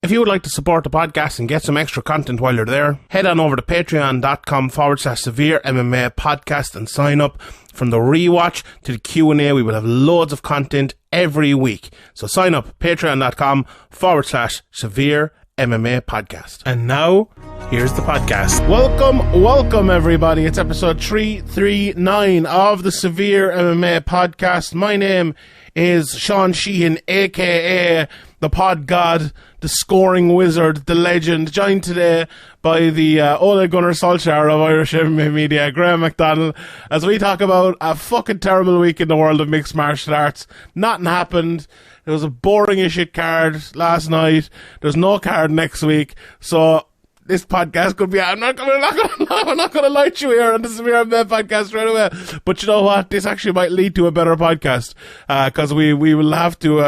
If you would like to support the podcast and get some extra content while you're there, head on over to patreon.com/Severe MMA podcast and sign up. From the rewatch to the Q&A, we will have loads of content every week. So sign up, patreon.com/Severe MMA podcast. And now, here's the podcast. Welcome everybody. It's episode 339 of the Severe MMA podcast. My name is Sean Sheehan, aka the Pod God, the scoring wizard, the legend, joined today by the Ole Gunnar Solskjaer of Irish MMA Media, Graeme McDonald, as we talk about a fucking terrible week in the world of mixed martial arts. Nothing happened. There was a boring as shit card last night. There's no card next week. So this podcast could be, I'm not gonna lie to you here on the Severe MMA podcast right away. But you know what? This actually might lead to a better podcast, cause we will have to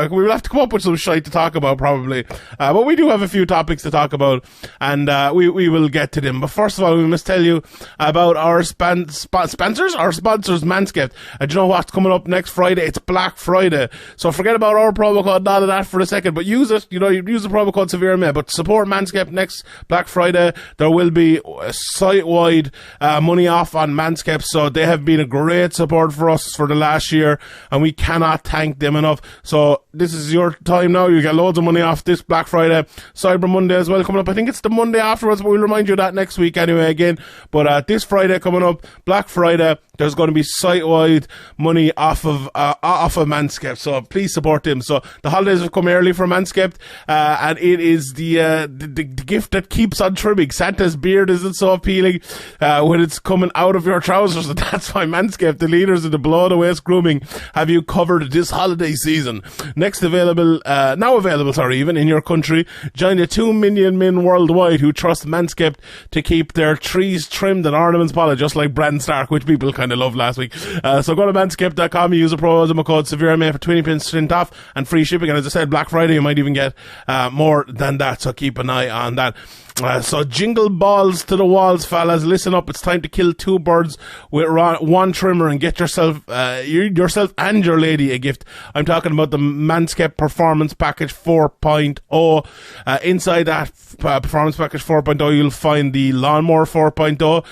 come up with some shite to talk about probably. But we do have a few topics to talk about, and we will get to them. But first of all, we must tell you about our sponsors, Manscaped. And you know what's coming up next Friday? It's Black Friday. So forget about our promo code, none of that for a second, but use it. You know, you use the promo code Severe MMA, but support Manscaped next Black Friday. There will be site-wide money off on Manscaped, so they have been a great support for us for the last year, and we cannot thank them enough. So this is your time now. You get loads of money off this Black Friday. Cyber Monday as well coming up. I think it's the Monday afterwards, but we'll remind you of that next week anyway again. But this Friday coming up, Black Friday, there's going to be site-wide money off of Manscaped, so please support them. So the holidays have come early for Manscaped, and it is the gift that keeps on trimming. Santa's beard isn't so appealing when it's coming out of your trousers, and that's why Manscaped, the leaders in the below-the-waist grooming, have you covered this holiday season. Now available, even in your country. Join the 2 million men worldwide who trust Manscaped to keep their trees trimmed and ornaments polished, just like Brandon Stark, which people kind of loved last week. So go to manscaped.com, use the promo code SevereMA for 20% off and free shipping. And as I said, Black Friday, you might even get more than that, so keep an eye on that. So jingle balls to the walls, fellas. Listen up. It's time to kill two birds with one trimmer and get yourself and your lady a gift. I'm talking about the Manscaped Performance Package 4.0. Inside that Performance Package 4.0, you'll find the Lawnmower 4.0,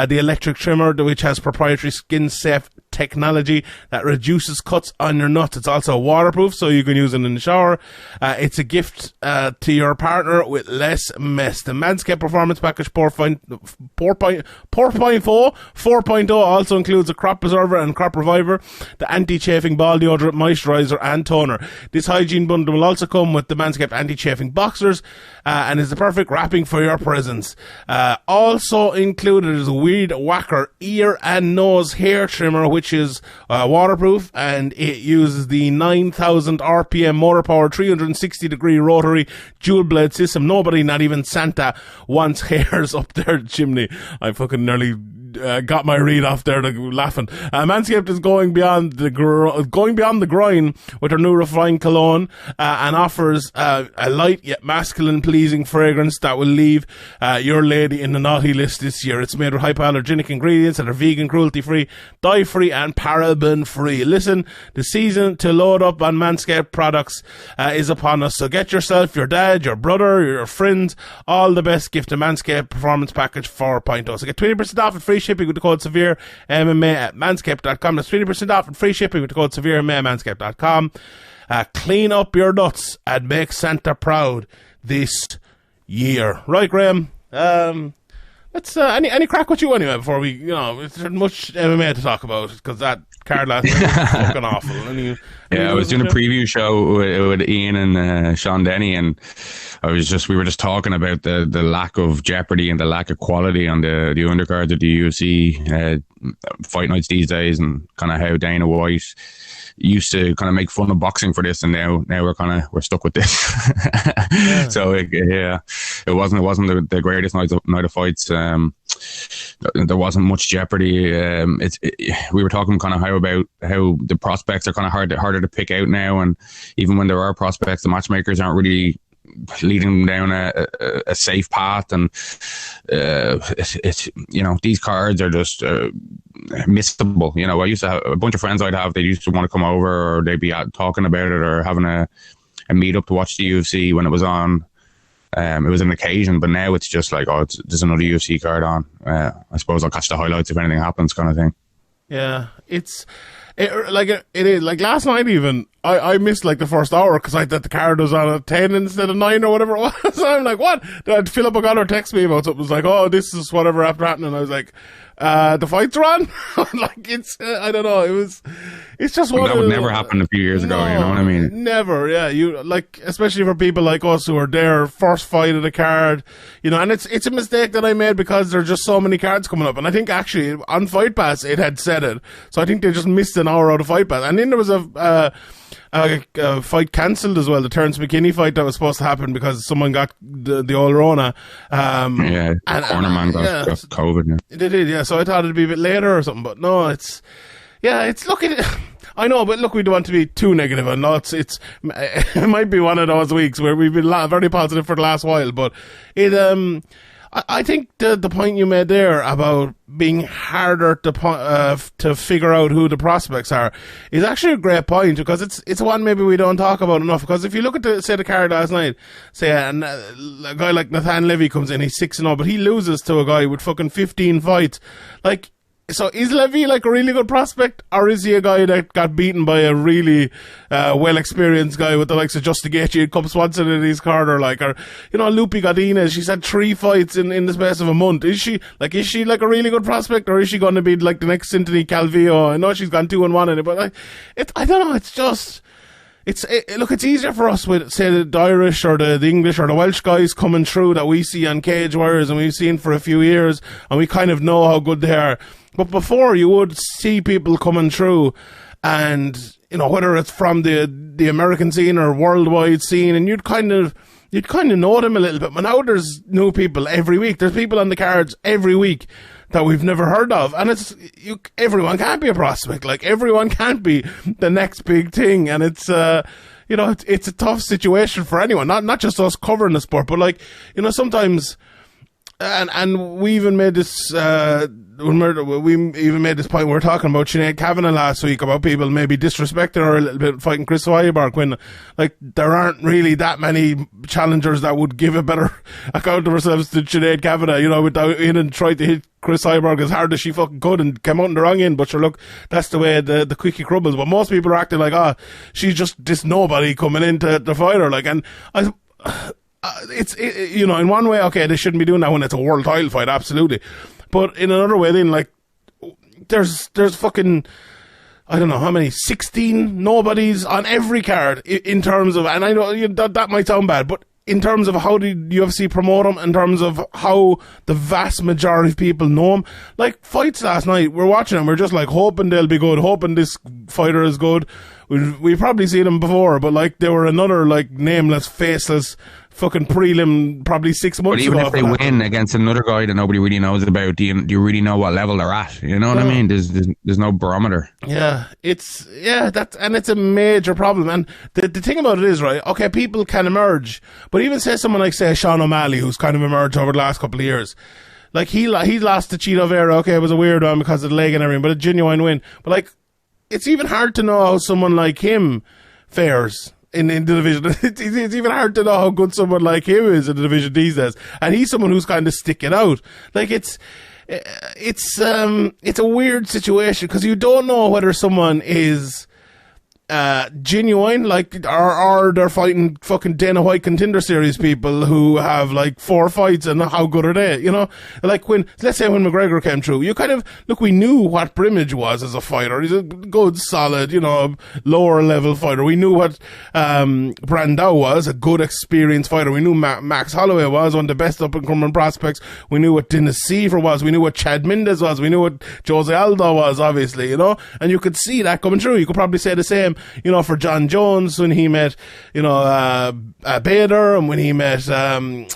the electric trimmer, which has proprietary skin-safe technology that reduces cuts on your nuts. It's also waterproof, so you can use it in the shower. It's a gift to your partner with less mess. The Manscaped Performance Package 4.0 also includes a crop preserver and crop reviver, the anti-chafing ball deodorant, moisturizer and toner. This hygiene bundle will also come with the Manscaped anti-chafing boxers and is the perfect wrapping for your presents. Also included is a Weed Whacker ear and nose hair trimmer, which is waterproof, and it uses the 9,000 RPM motor power 360 degree rotary dual blade system. Nobody, not even Santa, wants hairs up their chimney. I fucking nearly got my read off there laughing. Manscaped is going beyond the groin with their new refined cologne and offers a light yet masculine pleasing fragrance that will leave your lady in the naughty list this year. It's made with hypoallergenic ingredients that are vegan, cruelty free, dye free and paraben free. Listen, the season to load up on Manscaped products is upon us, so get yourself, your dad, your brother, your friends, all the best gift to Manscaped Performance Package 4.0. So get 20% off and free shipping with the code Severe MMA at manscaped.com. That's 20% off and free shipping with the code Severe MMA at manscaped.com. Clean up your nuts and make Santa proud this year. Right, Graeme? Let's any crack with you anyway before we, there's much MMA to talk about, because that card last night was fucking awful. I was doing a preview show with Ian and Sean Denny, and we were just talking about the lack of jeopardy and the lack of quality on the undercards of the UFC fight nights these days, and kind of how Dana White used to kind of make fun of boxing for this, and now we're stuck with this. Yeah. So it wasn't the greatest night of fights. There wasn't much jeopardy. We were talking kind of about how the prospects are kind of harder to pick out now, and even when there are prospects, the matchmakers aren't really leading them down a safe path, and it's these cards are just missable. I used to have a bunch of friends they used to want to come over, or they'd be out talking about it, or having a meet up to watch the UFC when it was on It was an occasion, but now it's just like, there's another UFC card on. I suppose I'll catch the highlights if anything happens, kind of thing. Yeah, it is like last night even. I missed like the first hour because I thought the card was on at 10 instead of 9 or whatever it was. So I'm like, what? Philip O'Connor text me about something. It was like, oh, this is whatever after happening. I was like, the fights are on. Like I don't know. It's just one. That would never happen a few years ago. You know what I mean? Never. Yeah. You like, especially for people like us who are there first fight of the card. You know, and it's a mistake that I made because there's just so many cards coming up. And I think actually on Fight Pass it had said it, so I think they just missed an hour out of Fight Pass. And then there was a fight cancelled as well, the Terence McKinney fight that was supposed to happen because someone got the old Rona. Cornerman got COVID. Yeah. They did, yeah. So I thought it'd be a bit later or something, but no, it's looking. I know, but look, we don't want to be too negative, and no, it might be one of those weeks where we've been very positive for the last while, but I think the point you made there about being harder to figure out who the prospects are is actually a great point, because it's one maybe we don't talk about enough. Because if you look at the card last night, say a guy like Nathan Levy comes in, he's 6-0, but he loses to a guy with fucking 15 fights. Like, so is Levy like a really good prospect, or is he a guy that got beaten by a really well-experienced guy with the likes of Justin Gaethje and Cub Swanson in his corner, like, or Lupi Godinez? She's had 3 fights in the space of a month. Is she like a really good prospect, or is she going to be like the next Cintony Calvillo? I know she's gone 2-1 in it, but I don't know. It's just. Look, it's easier for us with, say, the Irish or the English or the Welsh guys coming through that we see on Cage Warriors and we've seen for a few years, and we kind of know how good they are. But before, you would see people coming through, and, whether it's from the American scene or worldwide scene, and you'd kind of know them a little bit. But now there's new people every week. There's people on the cards every week that we've never heard of, and everyone can't be a prospect. Like, everyone can't be the next big thing, and it's it's a tough situation for anyone, not just us covering the sport, but sometimes, and we even made this point. We were talking about Sinead Kavanagh last week, about people maybe disrespecting her a little bit fighting Chris Weiberg, when there aren't really that many challengers that would give a better account of themselves to Sinead Kavanagh, without in and try to hit Chris Weiberg as hard as she fucking could and came out in the wrong end. But sure, look, that's the way the cookie crumbles. But most people are acting like, she's just this nobody coming in to fight her. Like, and in one way, okay, they shouldn't be doing that when it's a world title fight, absolutely. But in another way, then, like, there's fucking, I don't know how many, 16 nobodies on every card in terms of, and I know that might sound bad, but in terms of how the UFC promote them, in terms of how the vast majority of people know them. Like, fights last night, we're watching them, we're just like hoping they'll be good, hoping this fighter is good. We've probably seen them before, but like, they were another like nameless, faceless fucking prelim probably 6 months ago. But even if they win against another guy that nobody really knows about, do you really know what level they're at? You know what I mean? There's no barometer. Yeah, it's a major problem. And the thing about it is, right, okay, people can emerge, but even say someone like, say, Sean O'Malley, who's kind of emerged over the last couple of years, like, he lost to Cheeto Vieira. Okay, it was a weird one because of the leg and everything, but a genuine win. But like, it's even hard to know how someone like him fares in the division. It's even hard to know how good someone like him is in the division these days. And he's someone who's kind of sticking out. Like, it's a weird situation, because you don't know whether someone is genuine, like, or they're fighting fucking Dana White Contender Series people who have like 4 fights, and how good are they? Like, let's say when McGregor came through, you kind of, look, we knew what Brimage was as a fighter. He's a good, solid, lower level fighter. We knew what Brandao was, a good, experienced fighter. We knew Max Holloway was one of the best up and coming prospects. We knew what Dennis Seaver was. We knew what Chad Mendes was. We knew what Jose Aldo was, obviously, and you could see that coming through. You could probably say the same, for John Jones when he met, Bader, and when he met Stephen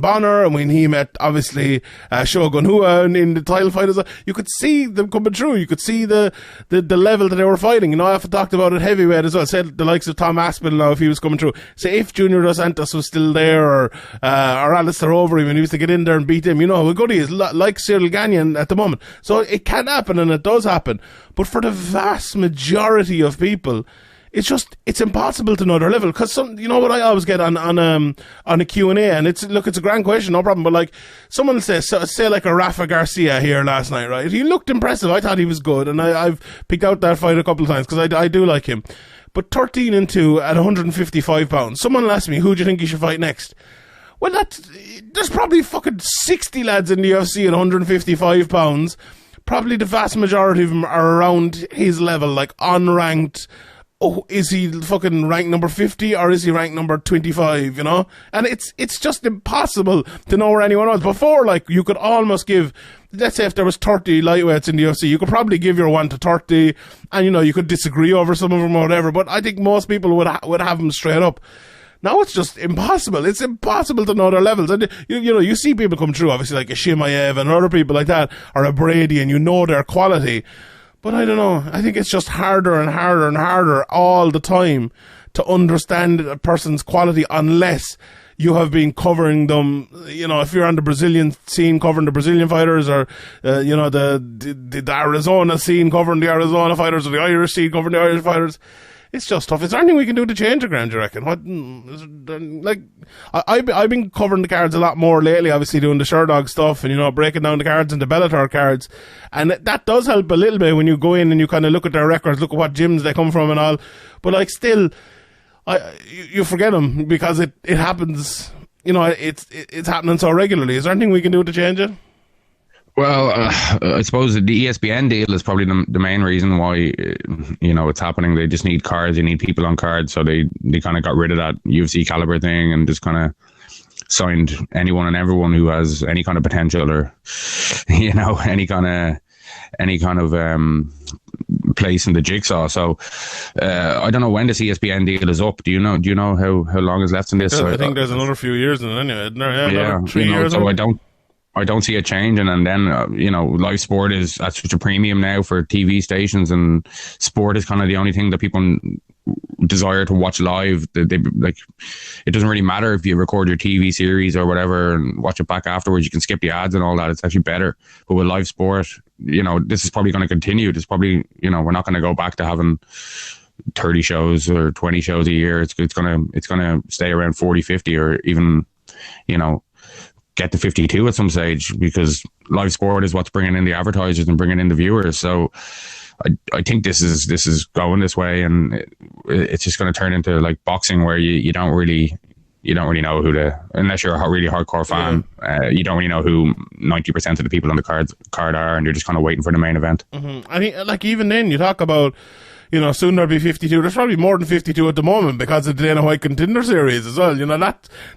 Bonner, and when he met, obviously, Shogun Rua in the title fight as well. You could see them coming through. You could see the level that they were fighting. I have talked about it heavyweight as well. Said the likes of Tom Aspinall now, if he was coming through. Say if Junior Dos Santos was still there, or Alistair Overeem, when he was to get in there and beat him, how good he is, like Cyril Gagnon at the moment. So it can happen, and it does happen. But for the vast majority of people, it's impossible to know their level. Because you know what I always get on a Q&A, and it's a grand question, no problem. But like someone will say like a Rafa Garcia here last night, right? He looked impressive. I thought he was good, and I've picked out that fight a couple of times because I do like him. But 13-2 at 155 pounds. Someone will ask me, who do you think he should fight next? Well, there's probably fucking 60 lads in the UFC at 155 pounds. Probably the vast majority of them are around his level, like unranked. Oh, is he fucking ranked number 50 or is he ranked number 25, you know? And it's just impossible to know where anyone was. Before, like, you could almost give, let's say if there was 30 lightweights in the UFC, you could probably give your 1 to 30, and, you know, you could disagree over some of them or whatever, but I think most people would have them straight up. Now it's just impossible. It's impossible to know their levels. And, you know, you see people come through, obviously, like a Shimaev and other people like that, or a Brady, and you know their quality. But I don't know. I think it's just harder and harder and harder all the time to understand a person's quality unless you have been covering them. You know, if you're on the Brazilian scene covering the Brazilian fighters, or, you know, the Arizona scene covering the Arizona fighters, or the Irish scene covering the Irish fighters. It's just tough. Is there anything we can do to change it, Graeme, do you reckon? I've been covering the cards a lot more lately, obviously doing the Sherdog stuff and, you know, breaking down the cards and the Bellator cards. And that does help a little bit when you go in and you kind of look at their records, look at what gyms they come from and all. But, like, still, you forget them because it happens, you know, it's happening so regularly. Is there anything we can do to change it? Well, I suppose the ESPN deal is probably the main reason why, you know, it's happening. They just need cards. They need people on cards. So they kind of got rid of that UFC caliber thing and just kind of signed anyone and everyone who has any kind of potential or, you know, any kind of place in the jigsaw. So I don't know when this ESPN deal is up. Do you know how long is left in this? I think there's another few years in it anyway, isn't there? Yeah, 3 years. So I don't see it changing, and then you know, live sport is at such a premium now for TV stations, and sport is kind of the only thing that people desire to watch live. They like, it doesn't really matter if you record your TV series or whatever and watch it back afterwards. You can skip the ads and all that. It's actually better. But with live sport, you know, this is probably going to continue. There's probably, you know, we're not going to go back to having 30 shows or 20 shows a year. It's going to stay around 40, 50, or even, you know, get to 52 at some stage, because live sport is what's bringing in the advertisers and bringing in the viewers. So I think this is going this way, and it's just going to turn into like boxing, where you don't really know who unless you're a really hardcore fan, you don't really know who 90% of the people on the card are, and you're just kind of waiting for the main event. Mm-hmm. I think, like, even then you talk about, you know, soon there'll be 52. There's probably more than 52 at the moment because of the Dana White Contender Series as well. You know,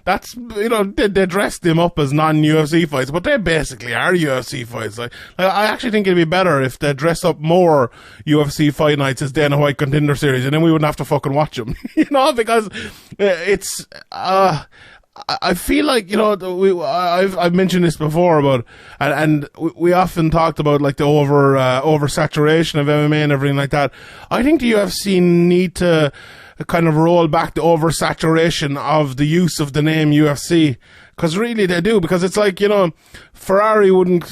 that's you know, they dressed them up as non-UFC fights, but they basically are UFC fights. Like, I actually think it'd be better if they dress up more UFC fight nights as Dana White Contender Series, and then we wouldn't have to fucking watch them. You know, because it's I feel like, you know, I've mentioned this before about, and we often talked about like the oversaturation of MMA and everything like that. I think the UFC need to kind of roll back the oversaturation of the use of the name UFC, because really they do, because it's like, you know, Ferrari wouldn't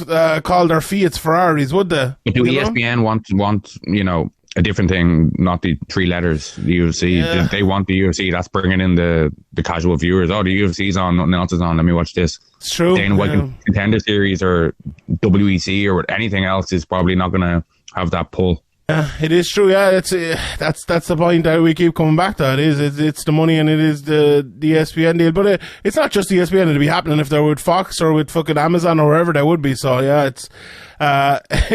call their Fiats Ferraris, would they? Do ESPN want, you know, a different thing, not the 3 letters, the UFC. Yeah. They want the UFC. That's bringing in the casual viewers. Oh, the UFC's on, nothing else is on, let me watch this. It's true. Dana White Contender Series or WEC or anything else is probably not going to have that pull. Yeah, it is true. Yeah, that's the point that we keep coming back to. It's the money, and it is the ESPN deal. But it's not just ESPN. It'd be happening if they're with Fox or with fucking Amazon or wherever they would be. So yeah,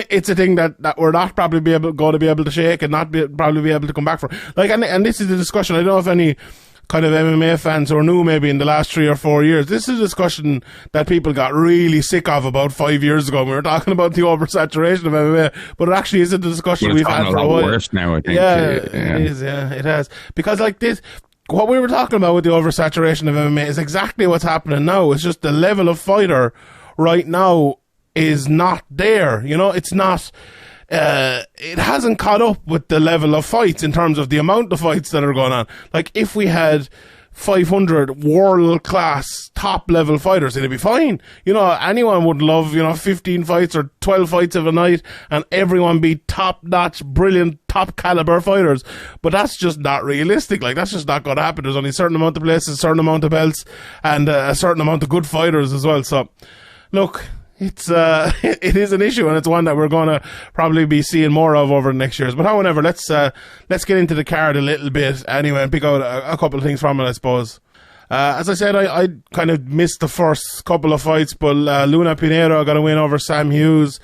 it's a thing that we're not probably going to be able to shake and probably be able to come back from. Like, and this is the discussion. I don't know if any kind of MMA fans who are new maybe in the last 3 or 4 years, this is a discussion that people got really sick of about 5 years ago. We were talking about the oversaturation of MMA, but it actually isn't a discussion we've had for a while. Worse now, I think. Yeah, it is. Yeah, it has. Because like this, what we were talking about with the oversaturation of MMA is exactly what's happening now. It's just the level of fighter right now is not there. You know, it's not. It hasn't caught up with the level of fights in terms of the amount of fights that are going on. Like, if we had 500 world-class, top-level fighters, it'd be fine. You know, anyone would love, 15 fights or 12 fights of a night, and everyone be top-notch, brilliant, top-caliber fighters. But that's just not realistic. Like, that's just not going to happen. There's only a certain amount of places, a certain amount of belts, and a certain amount of good fighters as well. So, look, it is an issue, and it's one that we're going to probably be seeing more of over the next years. But however, let's get into the card a little bit anyway and pick out a couple of things from it, I suppose. As I said, I kind of missed the first couple of fights, but Luna Pinheiro got a win over Sam Hughes.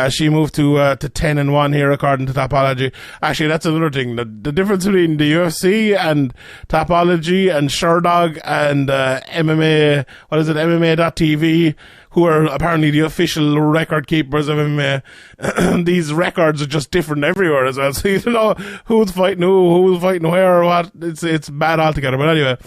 She moved to 10-1 here, according to Tapology. Actually, that's another thing. The difference between the UFC and Tapology and Sherdog and MMA, MMA.tv, who are apparently the official record keepers of MMA. These records are just different everywhere as well. So you don't know who's fighting who's fighting where, or what. It's bad altogether. But anyway,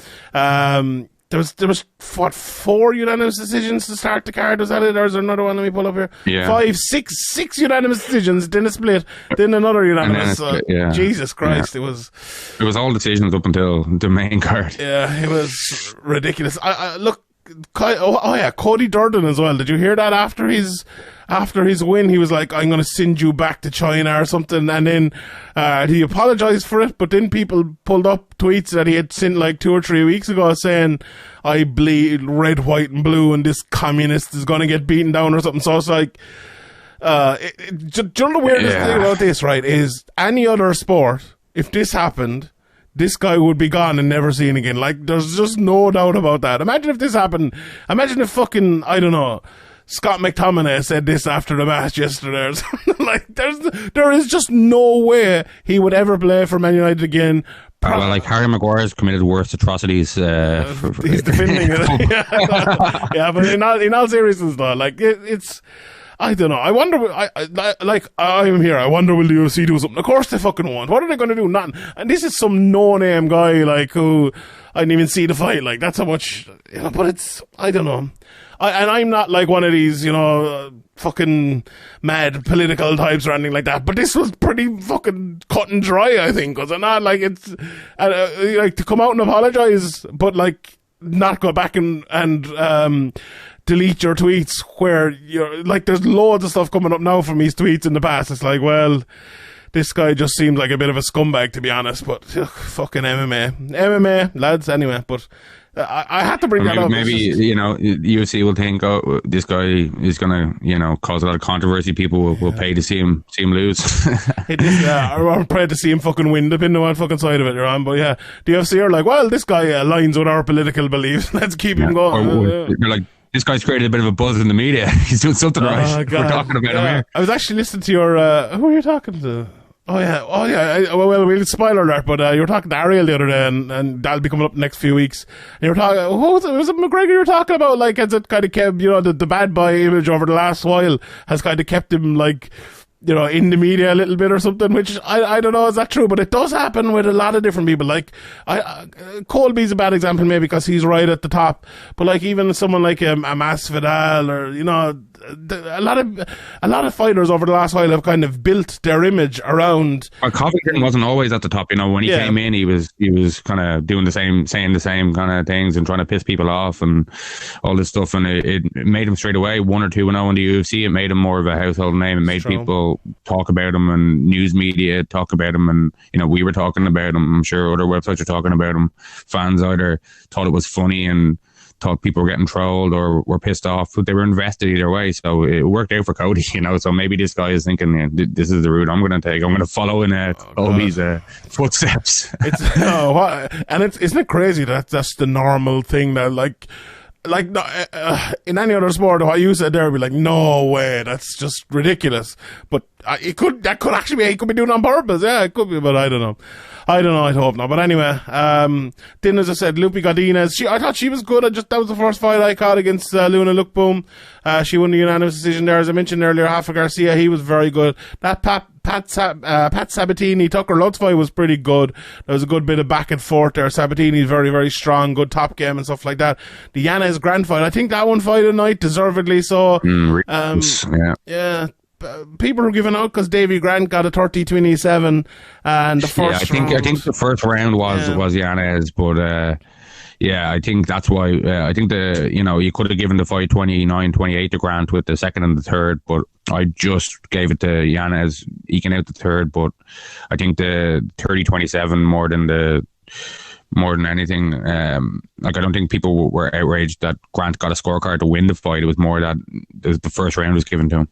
there was what, 4 unanimous decisions to start the card? Was that it? Or is there another one? Let me pull up here. Yeah. 5, 6 unanimous decisions. Then a split. Then another unanimous. Split, yeah. Jesus Christ, yeah. It was all decisions up until the main card. Yeah, it was ridiculous. I look. Cody Durden as well. Did you hear that after his win? He was like, I'm going to send you back to China or something. And then he apologized for it, but then people pulled up tweets that he had sent like 2 or 3 weeks ago saying, I bleed red, white and blue and this communist is going to get beaten down or something. So it's like, do you know the weirdest thing about this, right, is any other sport, if this happened, this guy would be gone and never seen again. Like, there's just no doubt about that. Imagine if this happened. Imagine if fucking, I don't know, Scott McTominay said this after the match yesterday or something. Like, there is just no way he would ever play for Man United again. Well, like Harry Maguire's committed worse atrocities. He's defending it. Yeah, but in all seriousness though, like, it's... I don't know. I wonder. I'm here. I wonder will the UFC do something? Of course they fucking won't. What are they going to do? Nothing. And this is some no-name guy like who I didn't even see the fight. Like, that's how much. But it's, I don't know. And I'm not like one of these, fucking mad political types or anything like that. But this was pretty fucking cut and dry, I think. Was it not? Like, it's like to come out and apologize, but like not go back and delete your tweets where you're like, there's loads of stuff coming up now from his tweets in the past. It's like, well, this guy just seems like a bit of a scumbag, to be honest. But fucking MMA, lads. Anyway, but I had to bring that up. Maybe UFC will think, oh, this guy is gonna, cause a lot of controversy. People will pay to see him lose. Or pay to see him fucking win, depending on what fucking side of it you're on. But yeah, the UFC are like, well, this guy aligns with our political beliefs. Let's keep him going. They're like, this guy's created a bit of a buzz in the media. He's doing something right. We're talking about him here. I was actually listening to your... who were you talking to? Oh, yeah. Well, we'll spoiler alert, but you were talking to Ariel the other day, and that'll be coming up the next few weeks. And you were talking... Who was it? Was it McGregor you were talking about? Like, has it kind of kept, the bad boy image over the last while has kind of kept him, like... in the media a little bit or something, which I don't know, is that true? But it does happen with a lot of different people. Like, Colby's a bad example maybe because he's right at the top. But like even someone like Masvidal or, a lot of fighters over the last while have kind of built their image around. Covington wasn't always at the top. When he came in, he was kind of doing the same, saying the same kind of things and trying to piss people off and all this stuff. And it made him straight away 1 or 2-0 in the UFC. It made him more of a household name. It made people talk about him and news media talk about him, and we were talking about him. I'm sure other websites are talking about him. Fans either thought it was funny and thought people were getting trolled or were pissed off, but they were invested either way. So it worked out for Cody, So maybe this guy is thinking, this is the route I'm going to take. I'm going to follow in Colby's footsteps. Isn't it crazy that that's the normal thing that like in any other sport, what you said there would be like, no way, that's just ridiculous. But that could actually be, he could be doing it on purpose. Yeah, it could be, but I don't know. I'd hope not. But anyway, then as I said, Lupi Godinez, I thought she was good. That was the first fight I caught against Luna Lookboom. She won the unanimous decision there. As I mentioned earlier, Rafa Garcia, he was very good. That Pat Sabatini Tucker Lutz fight was pretty good. There was a good bit of back and forth there. Sabatini's very, very strong, good top game and stuff like that. The Yanez Grant fight, I think that one fight of the night, deservedly so. Yeah. People were giving out because Davy Grant got a 30-27 and the first I think the first round was Yanez, but Yeah, I think that's why. I think you could have given the fight 29-28 to Grant with the second and the third, but I just gave it to Yanez eking out the third. But I think the 30-27 more than anything. I don't think people were outraged that Grant got a scorecard to win the fight. It was more that the first round was given to him.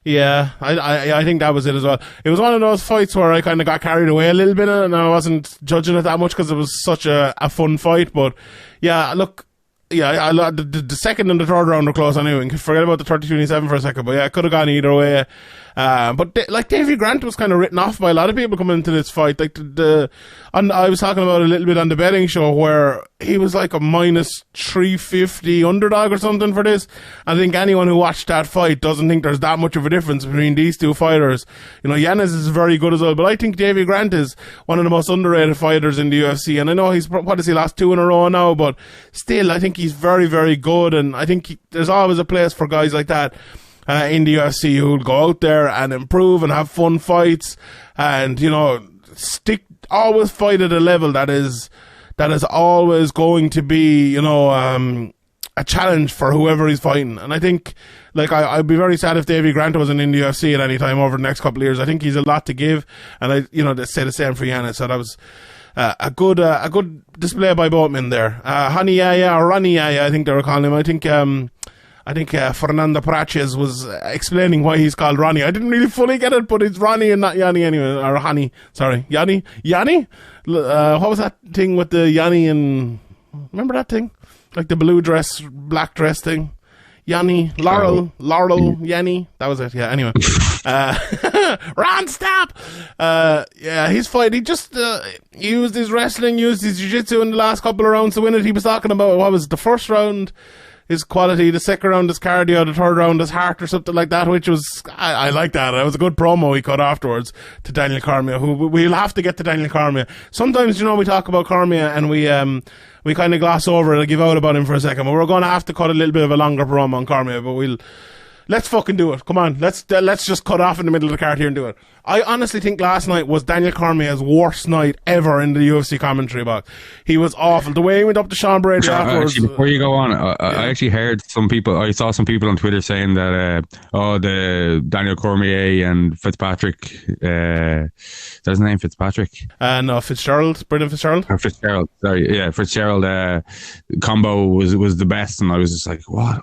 Yeah, I think that was it as well. It was one of those fights where I kind of got carried away a little bit and I wasn't judging it that much because it was such a fun fight. But yeah, look, yeah, the second and the third round were close anyway. Forget about the 30-27 for a second. But yeah, it could have gone either way. But Davy Grant was kind of written off by a lot of people coming into this fight. Like I was talking about a little bit on the betting show where he was like a minus 350 underdog or something for this. I think anyone who watched that fight doesn't think there's that much of a difference between these two fighters. Yanez is very good as well, but I think Davy Grant is one of the most underrated fighters in the UFC. And I know he's lost 2 in a row now, but still, I think he's very, very good. And I think there's always a place for guys like that in the UFC who'll go out there and improve and have fun fights and, always fight at a level that is always going to be, a challenge for whoever he's fighting. And I think, I'd be very sad if Davy Grant wasn't in the UFC at any time over the next couple of years. I think he's a lot to give, and they say the same for Yanez. So that was a good display by both men there. Honey Yaya or Ronnie Yaya, I think they were calling him. I think Fernando Praches was explaining why he's called Ronnie. I didn't really fully get it, but it's Ronnie and not Yanni anyway. Or Hani. Sorry. Yanni? What was that thing with the Yanni and... Remember that thing? Like the blue dress, black dress thing? Yanni. Laurel, Yanni. That was it. Yeah, anyway. Ron, stop! Yeah, his fight, he just used his wrestling, used his jiu-jitsu in the last couple of rounds to win it. He was talking about, what was it, the first round... his quality, the second round is cardio, the third round is heart or something like that, which was, I like that. It was a good promo he cut afterwards to Daniel Cormier, who we'll have to get to Daniel Cormier. Sometimes, we talk about Cormier and we kind of gloss over it and give out about him for a second, but we're going to have to cut a little bit of a longer promo on Cormier, but let's fucking do it. Come on, let's just cut off in the middle of the card here and do it. I honestly think last night was Daniel Cormier's worst night ever in the UFC commentary box. He was awful. The way he went up to Sean Brady afterwards. Actually, before you go on, I actually heard I saw some people on Twitter saying that, the Daniel Cormier and Fitzpatrick, is that his name, Fitzpatrick? No, Fitzgerald, Brendan Fitzgerald. Or Fitzgerald, sorry, yeah, Fitzgerald combo was the best, and I was just like, what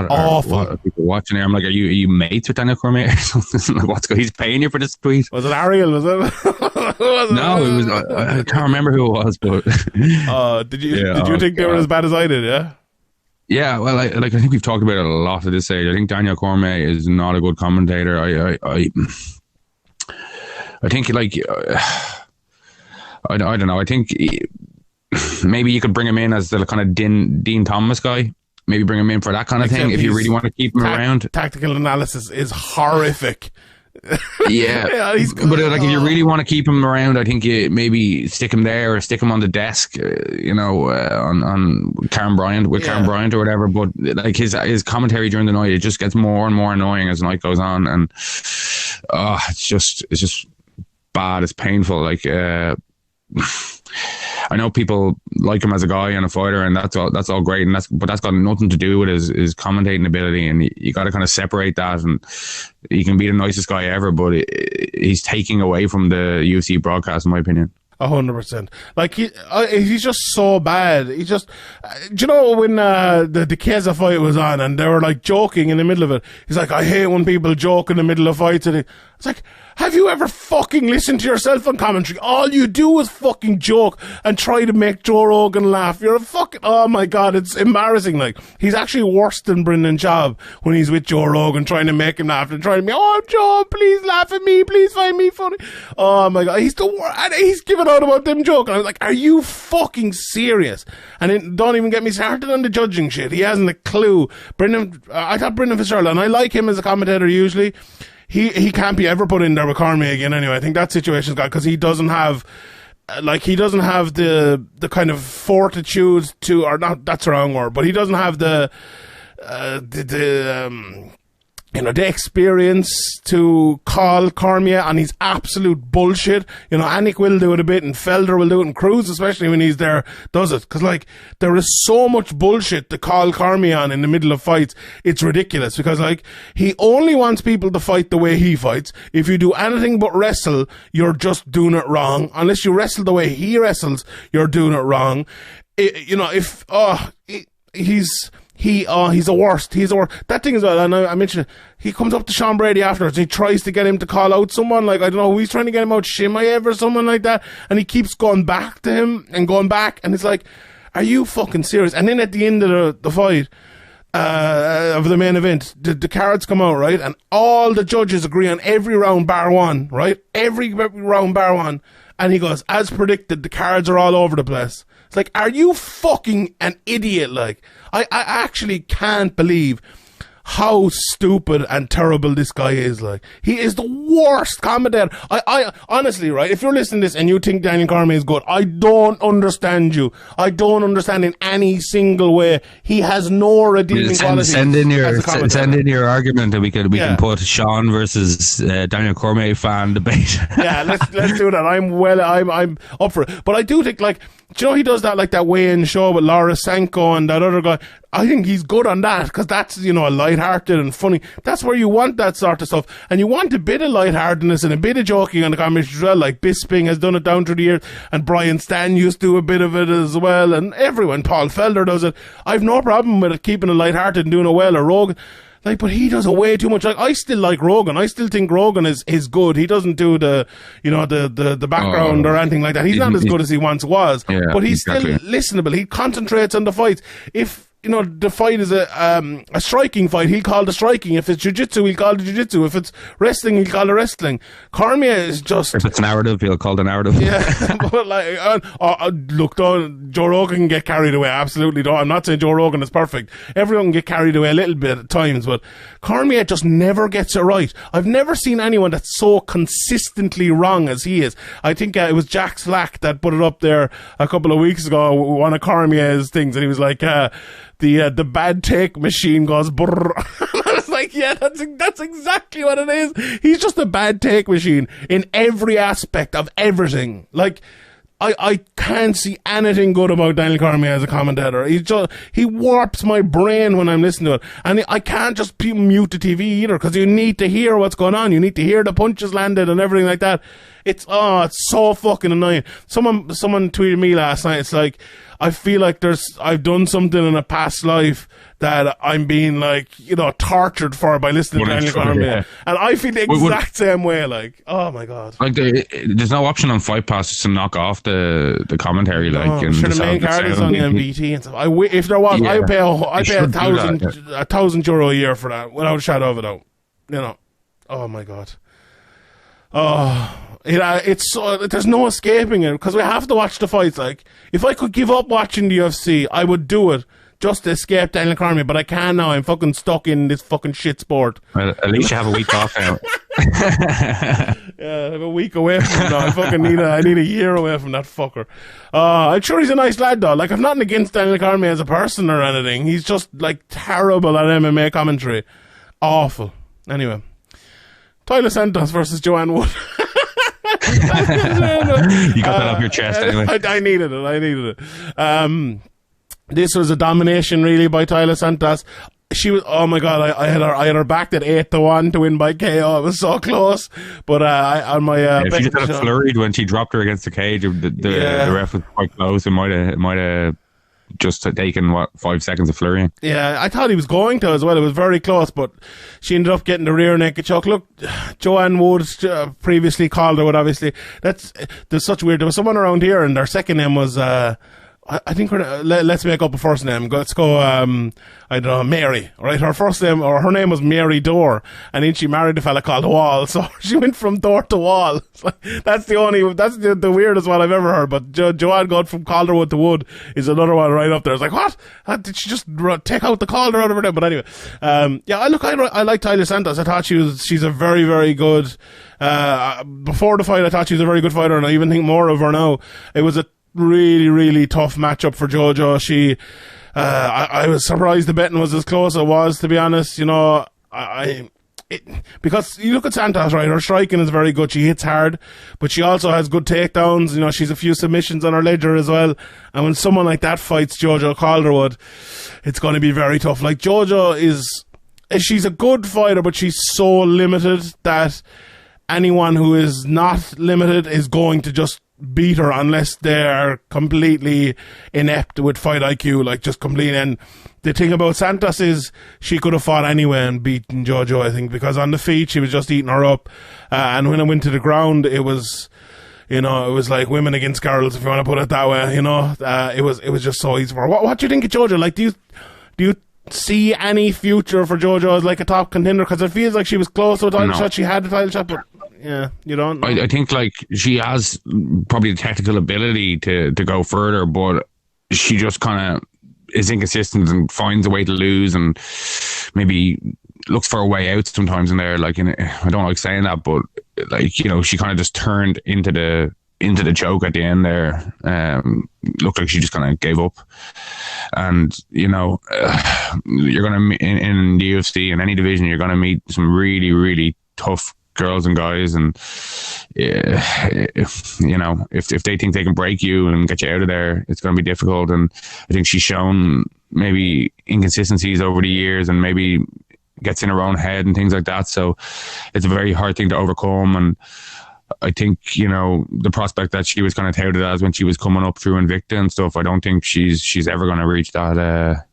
are people watching here? I'm like, are you mates with Daniel Cormier or something? Like, he's paying you for this tweet? Was it Ariel? Was it? No, it was. I can't remember who it was, but. Did you think they were as bad as I did? Yeah. Yeah, well, I think we've talked about it a lot at this stage. I think Daniel Cormier is not a good commentator. I think I don't know. I think maybe you could bring him in as the kind of Dean Thomas guy. Maybe bring him in for that kind of thing if you really want to keep him around. Tactical analysis is horrific. Yeah, but if you really want to keep him around, I think you maybe stick him there or stick him on the desk, on Karen Bryant Karen Bryant or whatever. But like his commentary during the night, it just gets more and more annoying as the night goes on, and it's just bad. It's painful. Like I know people like him as a guy and a fighter, and that's all great, but that's got nothing to do with his commentating ability, and you got to kind of separate that. And he can be the nicest guy ever, but he's taking away from the UFC broadcast, in my opinion. 100%. Like he's just so bad. He's just, do you know when the Chiesa fight was on and they were like joking in the middle of it? He's like, I hate when people joke in the middle of fights. And it's like, have you ever fucking listened to yourself on commentary? All you do is fucking joke and try to make Joe Rogan laugh. You're a fucking, oh my God, it's embarrassing. Like, he's actually worse than Brendan Schaub when he's with Joe Rogan trying to make him laugh and trying to be, oh, Joe, please laugh at me. Please find me funny. Oh my God, he's the worst. And he's giving out about them joking. I was like, are you fucking serious? And then don't even get me started on the judging shit. He hasn't a clue. I thought Brendan Fitzgerald, and I like him as a commentator usually. He can't be ever put in there with Cormier again anyway. I think that situation's got, because he doesn't have the kind of fortitude to, or not, that's the wrong word, but he doesn't have the the experience to call Cormier on his absolute bullshit. Anik will do it a bit, and Felder will do it, and Cruz, especially when he's there, does it. Because, there is so much bullshit to call Cormier on in the middle of fights. It's ridiculous, because, he only wants people to fight the way he fights. If you do anything but wrestle, you're just doing it wrong. Unless you wrestle the way he wrestles, you're doing it wrong. He's the worst. That thing is, and I mentioned it, he comes up to Sean Brady afterwards and he tries to get him to call out someone, I don't know who he's trying to get him out, Shimaev or someone like that, and he keeps going back to him and going back, and it's like, are you fucking serious? And then at the end of the fight, of the main event, the cards come out, right, and all the judges agree on every round bar one, right? Every round bar one. And he goes, as predicted, the cards are all over the place. It's like, are you fucking an idiot? I actually can't believe how stupid and terrible this guy is. He is the worst commentator. I honestly, right, if you're listening to this and you think Daniel Cormier is good, I don't understand you. I don't understand in any single way. He has no redeeming qualities. Send in your argument, and we can put Sean versus Daniel Cormier fan debate. Yeah, let's do that. I'm up for it. But I do think, he does that, that weigh-in show with Laura Sanko and that other guy. I think he's good on that, because that's, lighthearted and funny. That's where you want that sort of stuff. And you want a bit of lightheartedness and a bit of joking on the comedy as well. Bisping has done it down through the years, and Brian Stan used to do a bit of it as well, and everyone, Paul Felder does it. I've no problem with it, keeping it lighthearted and doing it well, or Rogan. But he does it way too much. I still like Rogan. I still think Rogan is good. He doesn't do the background or anything like that. He's not as good as he once was. Yeah, but he's still listenable. He concentrates on the fights. If the fight is a striking fight, he'll call the striking. If it's jiu-jitsu, he'll call the jiu-jitsu. If it's wrestling, he'll call the wrestling. Cormier is just... If it's narrative, he'll call the narrative. Yeah, but look, Joe Rogan can get carried away. Absolutely. I'm not saying Joe Rogan is perfect. Everyone can get carried away a little bit at times, but Cormier just never gets it right. I've never seen anyone that's so consistently wrong as he is. I think it was Jack Slack that put it up there a couple of weeks ago, one of Cormier's things, and he was like, the bad take machine goes brrr. I was like, yeah, that's exactly what it is. He's just a bad take machine in every aspect of everything. I can't see anything good about Daniel Cormier as a commentator. He warps my brain when I'm listening to it. And I can't just mute the TV either, because you need to hear what's going on. You need to hear the punches landed and everything like that. It's so fucking annoying. Someone tweeted me last night. It's like, I feel like I've done something in a past life that I'm being tortured for by listening to Daniel Cormier. Yeah. And I feel the exact same way. Oh my God. There's no option on Fight Pass to knock off the commentary. And sure, the main card is on the MBT and stuff. If there was, yeah, I pay €1,000 a year for that, without a shadow of a doubt. Oh my God. It's there's no escaping it, because we have to watch the fights. If I could give up watching the UFC, I would do it just to escape Daniel Cormier, but I can't now. I'm fucking stuck in this fucking shit sport. Well, at least you have a week off now. Yeah, I have a week away from him now. I need a year away from that fucker. I'm sure he's a nice lad though. I've nothing against Daniel Cormier as a person or anything. He's just terrible at MMA commentary. Awful. Anyway, Tyler Santos versus Joanne Wood. You got that off your chest anyway. I needed it. This was a domination really by Tyler Santos. She was, oh my God, I had her backed at 8-1 to win by KO. It was so close. But on my if she just had flurried when she dropped her against the cage, the ref was quite close. It might have just taken 5 seconds of flurrying. Yeah, I thought he was going to as well. It was very close, but she ended up getting the rear naked choke. Look, Joanne Wood previously called her, obviously. There's such weird. There was someone around here, and their second name was I think let's make up a first name. Let's go, I don't know, Mary, right? Her first name, or her name was Mary Door, and then she married a fella called Wall, so she went from door to wall. That's the weirdest one I've ever heard, but Joanne going from Calderwood to Wood is another one right up there. It's like, what? Did she just take out the Calder out of her name? But anyway, I like Tyler Santos. I thought she's a very, very good, before the fight I thought she was a very good fighter, and I even think more of her now. It was a really, really tough matchup for JoJo. I was surprised the betting was as close as it was, to be honest. because you look at Santos, right? Her striking is very good. She hits hard, but she also has good takedowns. You know, she's a few submissions on her ledger as well. And when someone like that fights Jojo Calderwood, it's going to be very tough. Like, Jojo she's a good fighter, but she's so limited that anyone who is not limited is going to just beat her unless they're completely inept with fight IQ, like just completely. And the thing about Santos is she could have fought anyway and beaten Jojo, I think, because on the feet she was just eating her up, and when it went to the ground, it was, you know, it was like women against girls, if you want to put it that way. You know, it was just so easy for her. What do you think of Jojo? Like, do you see any future for Jojo as like a top contender? Because it feels like she was close to a title shot. She had the title shot, but yeah, you don't know. I think like she has probably the technical ability to go further, but she just kind of is inconsistent and finds a way to lose, and maybe looks for a way out sometimes in there. Like, I don't like saying that, but like, you know, she kind of just turned into the choke at the end there. Looked like she just kind of gave up. And, you know, you're going to, in the UFC, in any division, you're going to meet some really, really tough girls and guys. And, you know, if they think they can break you and get you out of there, it's going to be difficult. And I think she's shown maybe inconsistencies over the years and maybe gets in her own head and things like that. So it's a very hard thing to overcome. And I think, you know, the prospect that she was kind of touted as when she was coming up through Invicta and stuff, I don't think she's ever going to reach that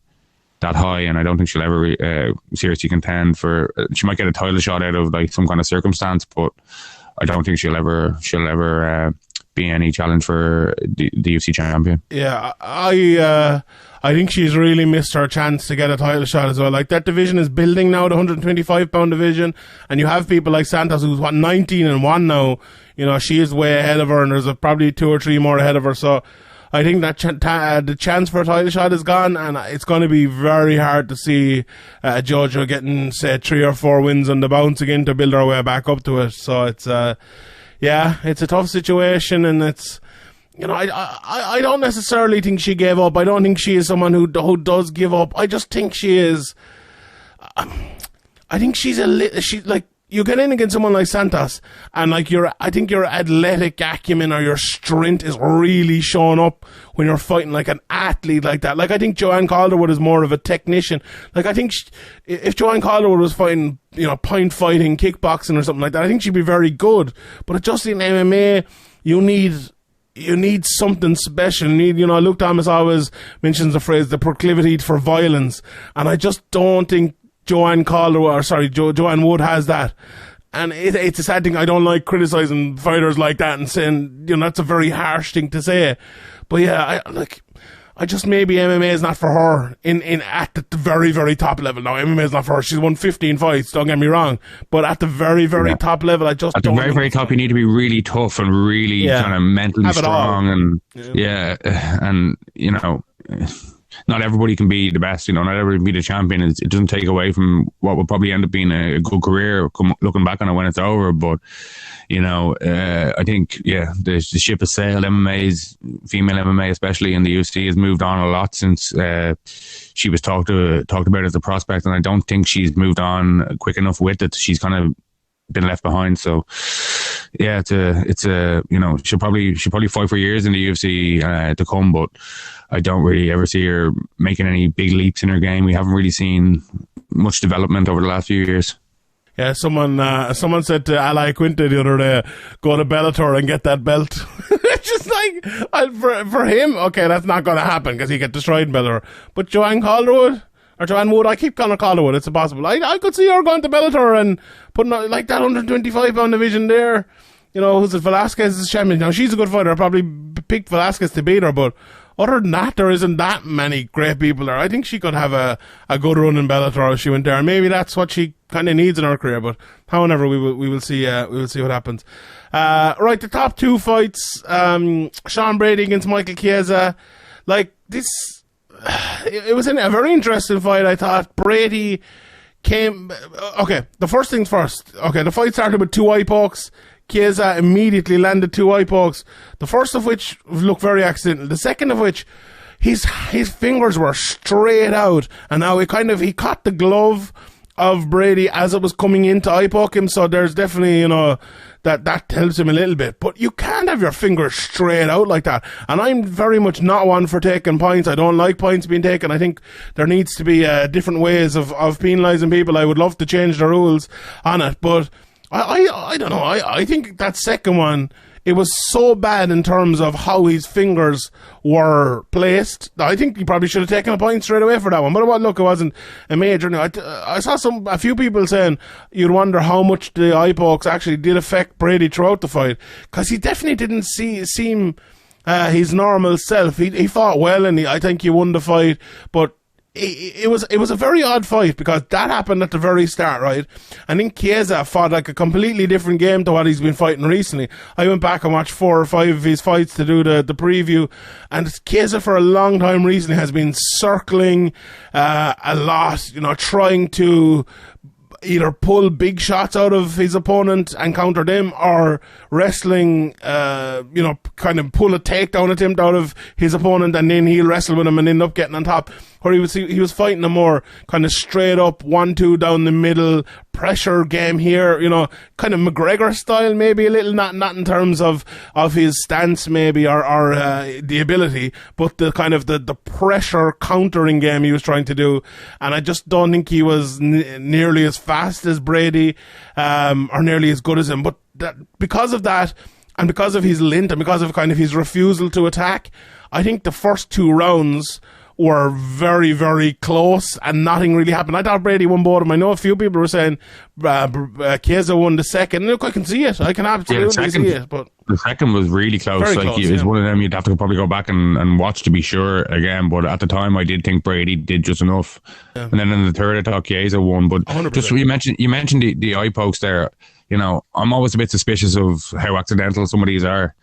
high, and I don't think she'll ever seriously contend for. She might get a title shot out of like some kind of circumstance, but I don't think she'll ever be any challenge for the UFC champion. Yeah, I think she's really missed her chance to get a title shot as well. Like, that division is building now, the 125-pound division, and you have people like Santos who's 19-1 now. You know, she is way ahead of her, and there's probably 2 or 3 more ahead of her. So I think that the chance for a title shot is gone, and it's going to be very hard to see Jojo getting, say, 3 or 4 wins on the bounce again to build her way back up to it. So it's it's a tough situation, and it's, you know, I don't necessarily think she gave up. I don't think she is someone who does give up. I just think she is. I think she's like, you get in against someone like Santos, and like I think your athletic acumen or your strength is really showing up when you're fighting like an athlete like that. Like, I think Joanne Calderwood is more of a technician. Like, I think if Joanne Calderwood was fighting, you know, point fighting, kickboxing or something like that, I think she'd be very good. But just in MMA, you need something special. You know, Luke Thomas always mentions the phrase, the proclivity for violence. And I just don't think Joanne Wood has that. And it's a sad thing. I don't like criticizing fighters like that and saying, you know, that's a very harsh thing to say. But yeah, I just, maybe MMA is not for her at the very, very top level. Now, MMA is not for her. She's won 15 fights, don't get me wrong. But at the very, very top level, I just don't. At the very, very top, you need to be really tough and really kind of mentally strong. And and, you know, not everybody can be the best, you know, not everybody can be the champion. It doesn't take away from what will probably end up being a good career looking back on it when it's over. But, you know, I think, the ship has sailed. Female MMA, especially in the UFC, has moved on a lot since she was talked about as a prospect, and I don't think she's moved on quick enough with it. She's kind of been left behind. So yeah, it's a you know, she'll probably fight for years in the UFC to come, but I don't really ever see her making any big leaps in her game. We haven't really seen much development over the last few years. Yeah, someone said to Ali Quinta the other day, go to Bellator and get that belt. It's just like, for him, okay, that's not going to happen because he get destroyed in Bellator. But Joanne Wood, I keep calling her Calderwood, it's impossible. I could see her going to Bellator and putting like that 125-pound division there. You know, who's it? Velasquez is champion. Now, she's a good fighter. I probably picked Velasquez to beat her, but other than that, there isn't that many great people there. I think she could have a good run in Bellator if she went there, and maybe that's what she kind of needs in her career. But however, we will see what happens. Right, the top 2 fights: Sean Brady against Michael Chiesa. Like this, it was a very interesting fight. I thought Brady came. Okay, the first things first. Okay, the fight started with 2 eye pokes. Chiesa immediately landed 2 eye pokes, the first of which looked very accidental, the second of which his fingers were straight out, and now he caught the glove of Brady as it was coming in to eye poke him, so there's definitely, that helps him a little bit. But you can't have your fingers straight out like that. And I'm very much not one for taking points. I don't like points being taken. I think there needs to be different ways of penalising people. I would love to change the rules on it. But I don't know. I think that second one, it was so bad in terms of how his fingers were placed. I think he probably should have taken a point straight away for that one. But look, it wasn't a major. I saw a few people saying you'd wonder how much the eye pokes actually did affect Brady throughout the fight, because he definitely didn't seem his normal self. He fought well, and I think he won the fight, but it was a very odd fight, because that happened at the very start, right? And then Chiesa fought like a completely different game to what he's been fighting recently. I went back and watched 4 or 5 of his fights to do the preview, and Chiesa for a long time recently has been circling a lot, trying to either pull big shots out of his opponent and counter them, or wrestling, kind of pull a takedown attempt out of his opponent, and then he'll wrestle with him and end up getting on top. Or he was fighting a more kind of straight up 1-2 down the middle pressure game here, kind of McGregor style, maybe a little, not in terms of his stance maybe, or the ability, but the kind of the pressure countering game he was trying to do. And I just don't think he was nearly as fast as Brady, or nearly as good as him. But because of that, and because of his length, and because of kind of his refusal to attack, I think the first 2 rounds were very, very close, and nothing really happened. I thought Brady won both of them. I know a few people were saying Chiesa won the second. Look, I can see it. I can absolutely see it. But the second was really close. Very close, it's one of them you'd have to probably go back and watch to be sure again. But at the time, I did think Brady did just enough. Yeah. And then in the third, I thought Chiesa won. But 100%. Just you mentioned the eye pokes there. I'm always a bit suspicious of how accidental some of these are.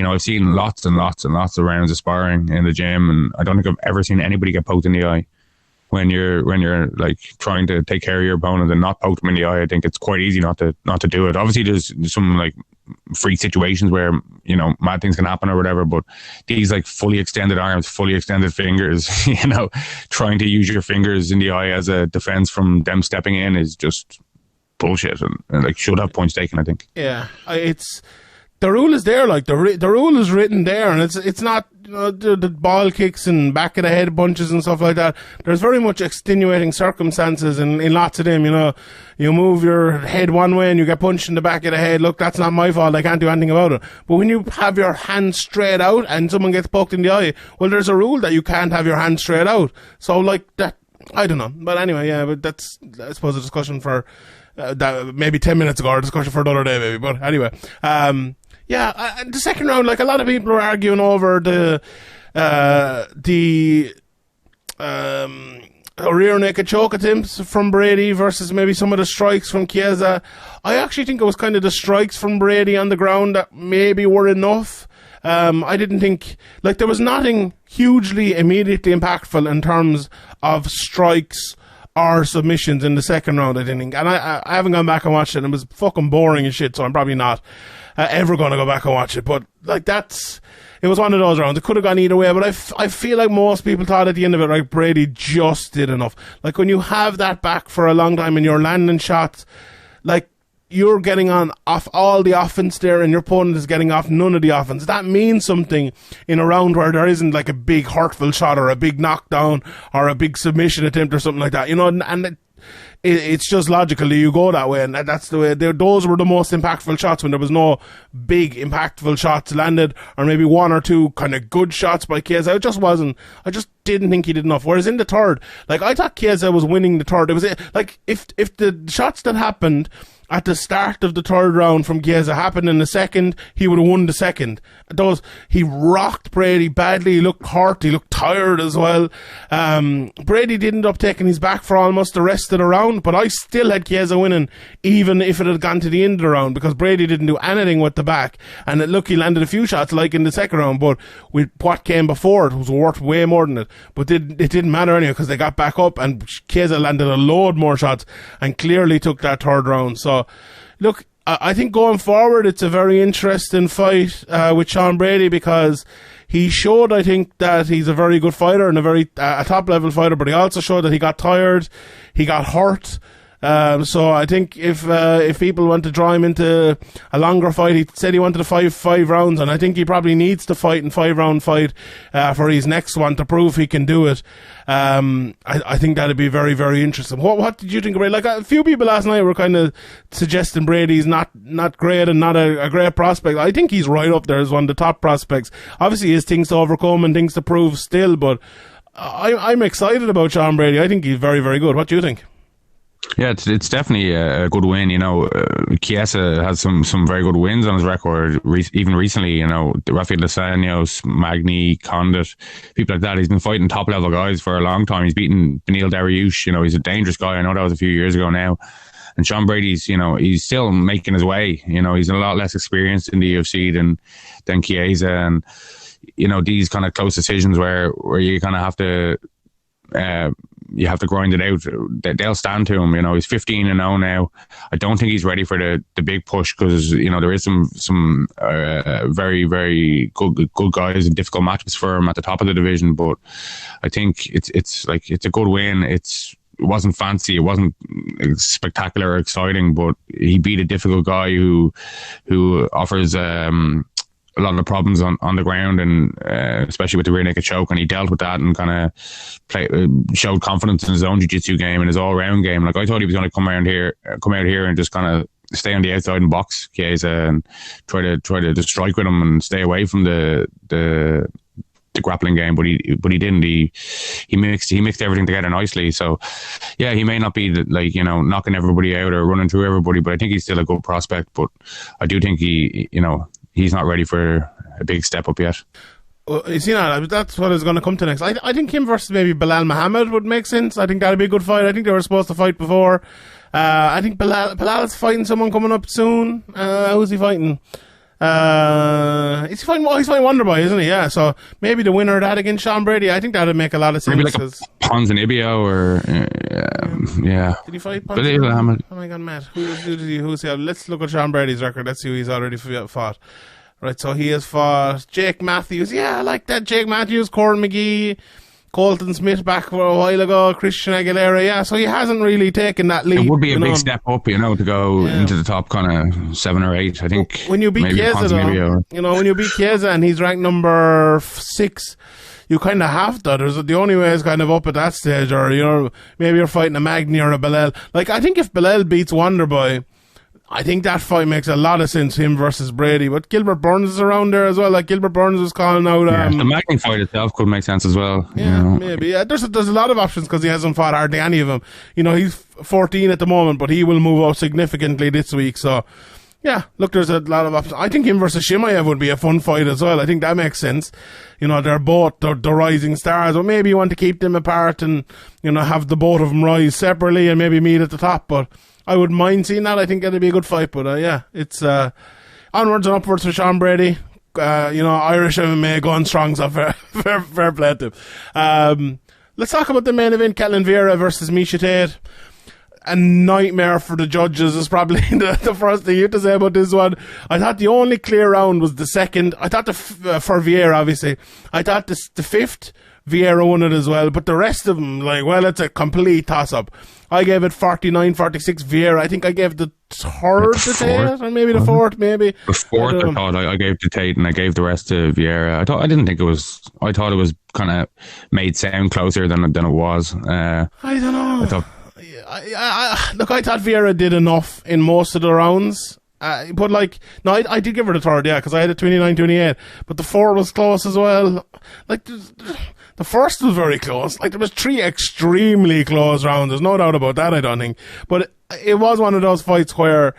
I've seen lots and lots and lots of rounds of sparring in the gym, and I don't think I've ever seen anybody get poked in the eye. When you're like trying to take care of your opponent and not poke them in the eye, I think it's quite easy not to do it. Obviously, there's some like freak situations where mad things can happen or whatever, but these like fully extended arms, fully extended fingers, trying to use your fingers in the eye as a defense from them stepping in is just bullshit, and like should have points taken, I think. Yeah, the rule is there, like the rule is written there, and it's not the ball kicks and back of the head punches and stuff like that. There's very much extenuating circumstances in lots of them. You move your head one way and you get punched in the back of the head. Look, that's not my fault. I can't do anything about it. But when you have your hand straight out and someone gets poked in the eye, well, there's a rule that you can't have your hand straight out. So like that, I don't know. But anyway, yeah. But that's, I suppose, a discussion for that maybe 10 minutes ago, or a discussion for another day, maybe. But anyway. Yeah, the second round, like a lot of people were arguing over the rear naked choke attempts from Brady versus maybe some of the strikes from Chiesa. I actually think it was kind of the strikes from Brady on the ground that maybe were enough. I didn't think, like, there was nothing hugely immediately impactful in terms of strikes or submissions in the second round, I didn't think. And I haven't gone back and watched it. It was fucking boring and shit, so I'm probably not ever going to go back and watch it. But like, it was one of those rounds. It could have gone either way, but I feel like most people thought at the end of it, like, Brady just did enough. Like, when you have that back for a long time and you're landing shots, like, you're getting off all the offense there, and your opponent is getting off none of the offense. That means something in a round where there isn't like a big hurtful shot or a big knockdown or a big submission attempt or something like that, and it's just logical that you go that way, and that's the way. Those were the most impactful shots, when there was no big impactful shots landed, or maybe 1 or 2 kind of good shots by Chiesa. I just didn't think he did enough. Whereas in the third, like, I thought Chiesa was winning the third. It was like, if the shots that happened at the start of the third round from Chiesa happened in the second, he would have won the second. He rocked Brady badly. He looked hurt. He looked tired as well. Brady did end up taking his back for almost the rest of the round, but I still had Chiesa winning, even if it had gone to the end of the round, because Brady didn't do anything with the back. And look, he landed a few shots like in the second round, but with what came before, it was worth way more than it. But it didn't matter anyway, because they got back up, and Chiesa landed a load more shots and clearly took that third round. So, look, I think going forward, it's a very interesting fight with Sean Brady, because he showed, I think, that he's a very good fighter and a very top-level fighter, but he also showed that he got tired, he got hurt, So I think if people want to draw him into a longer fight, he said he wanted to fight 5 rounds, and I think he probably needs to fight in 5-round fight for his next one to prove he can do it. I think that'd be very, very interesting. What did you think about it? Like, a few people last night were kind of suggesting Brady's not great and not a great prospect. I think he's right up there as one of the top prospects. Obviously, he has things to overcome and things to prove still, but I'm excited about Sean Brady. I think he's very, very good. What do you think? Yeah, it's definitely a good win. Chiesa has some very good wins on his record, even recently. Rafael Dos Anjos, Magny, Condit, people like that. He's been fighting top level guys for a long time. He's beaten Beneil Dariush. He's a dangerous guy. I know that was a few years ago now. And Sean Brady's, he's still making his way. He's a lot less experienced in the UFC than Chiesa, and these kind of close decisions where you kind of have to. You have to grind it out. They'll stand to him. He's 15-0 now. I don't think he's ready for the big push because there is some very, very good guys and difficult matchups for him at the top of the division. But I think it's a good win. It wasn't fancy. It wasn't spectacular or exciting, but he beat a difficult guy who offers a lot of problems on the ground, and especially with the rear naked choke, and he dealt with that and kind of showed confidence in his own jiu-jitsu game and his all-round game. Like, I thought he was going to come out here and just kind of stay on the outside and box Chiesa and try to just strike with him and stay away from the grappling game, but he didn't. He mixed everything together nicely. So yeah, he may not be knocking everybody out or running through everybody, but I think he's still a good prospect. But I do think he's not ready for a big step up yet. Is he not? That's what is going to come to next. I think him versus maybe Bilal Muhammad would make sense. I think that'd be a good fight. I think they were supposed to fight before. I think Bilal's fighting someone coming up soon. Who's he fighting? He's fighting Wonderboy, isn't he? Yeah, so maybe the winner of that against Sean Brady. I think that'd make a lot of sense. Maybe like a Ponzinibbio or yeah. Did he fight Ponzinibbio? Oh my God, Matt. Who's he? Let's look at Sean Brady's record. Let's see who he's already fought. Right, so he has fought Jake Matthews. Yeah, I like that. Jake Matthews, Corin McGee, Colton Smith back for a while ago, Christian Aguilera. Yeah, so he hasn't really taken that leap. It would be a big step up, to go into the top kind of 7 or 8. I think when you beat Chiesa, when you beat Chiesa and he's ranked number 6, you kind of have to. The only way is kind of up at that stage, or maybe you're fighting a Magny or a Bilal. Like, I think if Bilal beats Wonderboy, I think that fight makes a lot of sense, him versus Brady. But Gilbert Burns is around there as well. Like, Gilbert Burns was calling out. The Magny fight itself could make sense as well. Yeah, maybe. Yeah, there's a lot of options because he hasn't fought hardly any of them. He's 14 at the moment, but he will move up significantly this week. So, yeah, look, there's a lot of options. I think him versus Shimaev would be a fun fight as well. I think that makes sense. They're both the rising stars, but maybe you want to keep them apart and, have the both of them rise separately and maybe meet at the top. But I wouldn't mind seeing that. I think it'd be a good fight. But yeah, it's onwards and upwards for Sean Brady. Irish MMA going strong, so fair play to him. Let's talk about the main event, Ketlen Vieira versus Miesha Tate. A nightmare for the judges is probably the first thing you have to say about this one. I thought the only clear round was the second. I thought for Vieira, obviously. I thought the fifth, Vieira won it as well. But the rest of them, it's a complete toss-up. I gave it 49-46 Vieira. I think I gave the third to Tate, or maybe the fourth, maybe. The fourth, I thought I gave to Tate, and I gave the rest to Vieira. I thought it was kind of made sound closer than it was. I don't know. I thought Vieira did enough in most of the rounds. But I did give her the third, yeah, because I had it 29-28. But the fourth was close as well. The first was very close. There was 3 extremely close rounds. There's no doubt about that, I don't think. But it was one of those fights where,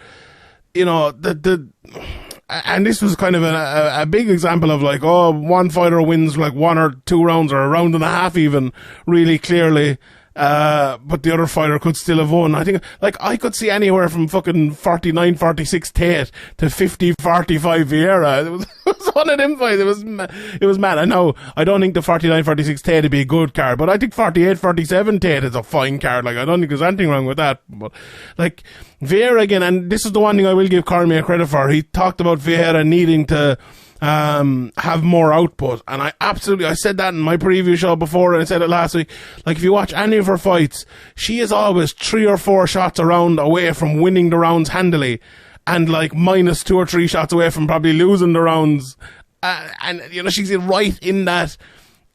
and this was kind of a big example of one fighter wins 1 or 2 rounds or a round and a half even really clearly. But the other fighter could still have won. I think, I could see anywhere from fucking 49-46 Tate to 50-45 Vieira. It was one of them fights. It was mad. I know, I don't think the 49-46 Tate would be a good card, but I think 48-47 Tate is a fine card. I don't think there's anything wrong with that. But, Vieira again, and this is the one thing I will give Cormier credit for. He talked about Vieira needing to have more output. And I said that in my preview show before, and I said it last week. Like, if you watch any of her fights, she is always 3 or 4 shots around away from winning the rounds handily, and like minus 2 or 3 shots away from probably losing the rounds. And, you know, she's right in that,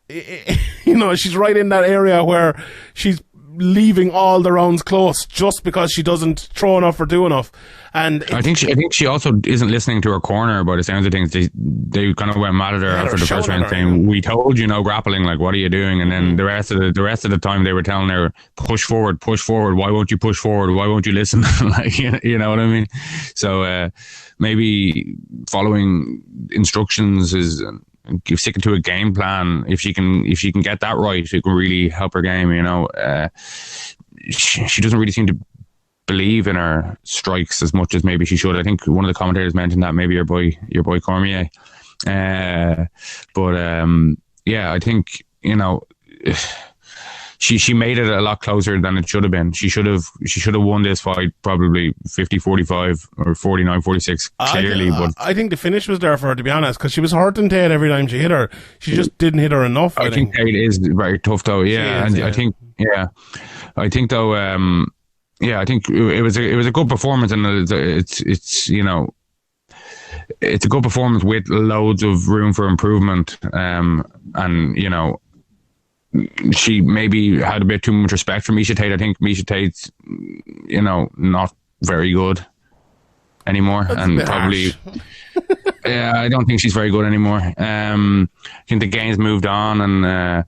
you know, she's right in that area where she's leaving all the rounds close just because she doesn't throw enough or do enough. And I think she also isn't listening to her corner by the sounds of things. They kind of went mad at her after the first round, saying, "We told you no grappling. Like, what are you doing?" And then the rest of the time they were telling her, "Push forward, push forward. Why won't you push forward? Why won't you listen?" Like, you know what I mean? So maybe following instructions is. Sticking to a game plan. If she can get that right, it can really help her game. You know, she doesn't really seem to believe in her strikes as much as maybe she should. I think one of the commentators mentioned that, maybe your boy Cormier. Yeah, I think, you know, she made it a lot closer than it should have been. She should have won this fight probably 50-45 or 49-46 clearly. But I think the finish was there for her, to be honest, because she was hurting Tate every time she hit her. She just didn't hit her enough. I think Tate is very tough though. Yeah, I think though. I think it was a good performance, and it's you know, it's a good performance with loads of room for improvement. And you know, she maybe had a bit too much respect for Miesha Tate. I think Miesha Tate's, you know, not very good anymore. That's and probably yeah, I don't think she's very good anymore. I think the game's moved on, and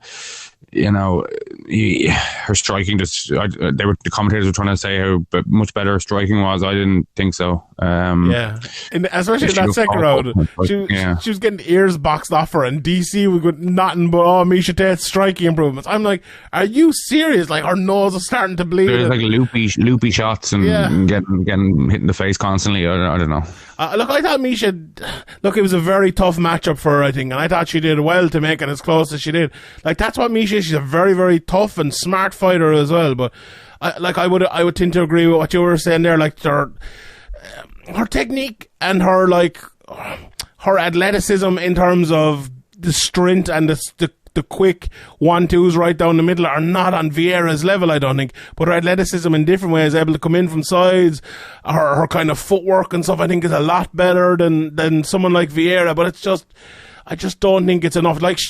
you know, her striking just the commentators were trying to say how much better her striking was. I didn't think so. Yeah, especially in that second round, she was getting ears boxed off her, and DC was got nothing but Miesha Tate's striking improvements. I'm like, are you serious? Like, her nose is starting to bleed. There's like loopy shots and getting hit in the face constantly. I don't know. Look, I thought it was a very tough matchup for her, I think, and I thought she did well to make it as close as she did. Like, that's what Miesha is. She's a very, very tough and smart fighter as well. But I would tend to agree with what you were saying there. Like, her technique and her athleticism in terms of the strength and the quick 1-2s right down the middle are not on Vieira's level, I don't think. But her athleticism in different ways, able to come in from sides, her kind of footwork and stuff, I think is a lot better than someone like Vieira. But it's just, I just don't think it's enough. Like,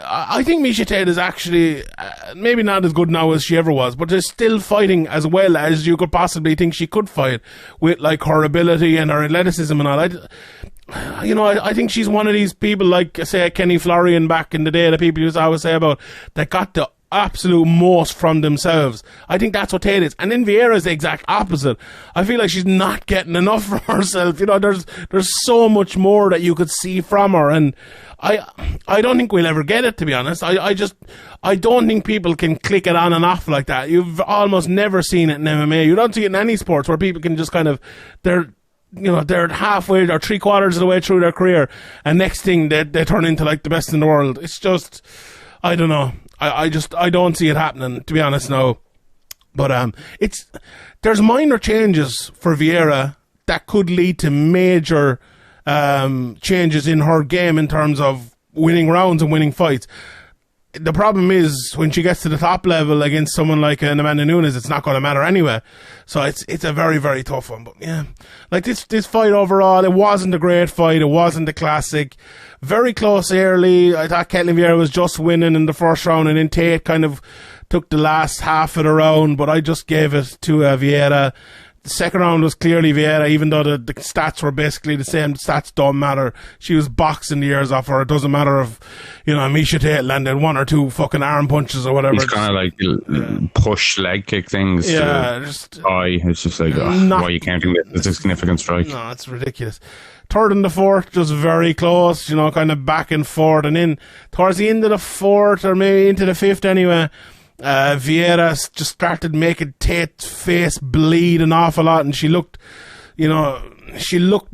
I think Miesha Tate is actually maybe not as good now as she ever was, but is still fighting as well as you could possibly think she could fight, with like her ability and her athleticism and all. I think she's one of these people, like, say, Kenny Florian back in the day, the people used to always say about, that got the absolute most from themselves. I think that's what Tate is. And then Vieira is the exact opposite. I feel like she's not getting enough from herself. You know, there's so much more that you could see from her, and I don't think we'll ever get it, to be honest. I don't think people can click it on and off like that. You've almost never seen it in MMA. You don't see it in any sports where people can just kind of, they're halfway or 3/4 of the way through their career, and next thing they turn into like the best in the world. It's just, I don't know. I don't see it happening, to be honest, now. But there's minor changes for Vieira that could lead to major changes in her game in terms of winning rounds and winning fights. The problem is, when she gets to the top level against someone like Amanda Nunes, it's not going to matter anyway. So it's a very, very tough one. But yeah, like this fight overall, it wasn't a great fight. It wasn't a classic. Very close early. I thought Ketlen Vieira was just winning in the first round, and then Tate kind of took the last half of the round, but I just gave it to Vieira. The second round was clearly Vieira, even though the stats were basically the same. The stats don't matter. She was boxing the ears off her. It doesn't matter if, you know, Miesha Tate landed 1 or 2 fucking arm punches or whatever. It's kind of like push leg kick things. Yeah, it's just like, why are you counting this? It's a significant strike. No, it's ridiculous. Third and the fourth, just very close, you know, kind of back and forth. And then towards the end of the fourth, or maybe into the fifth anyway, Vieira just started making Tate's face bleed an awful lot, and she looked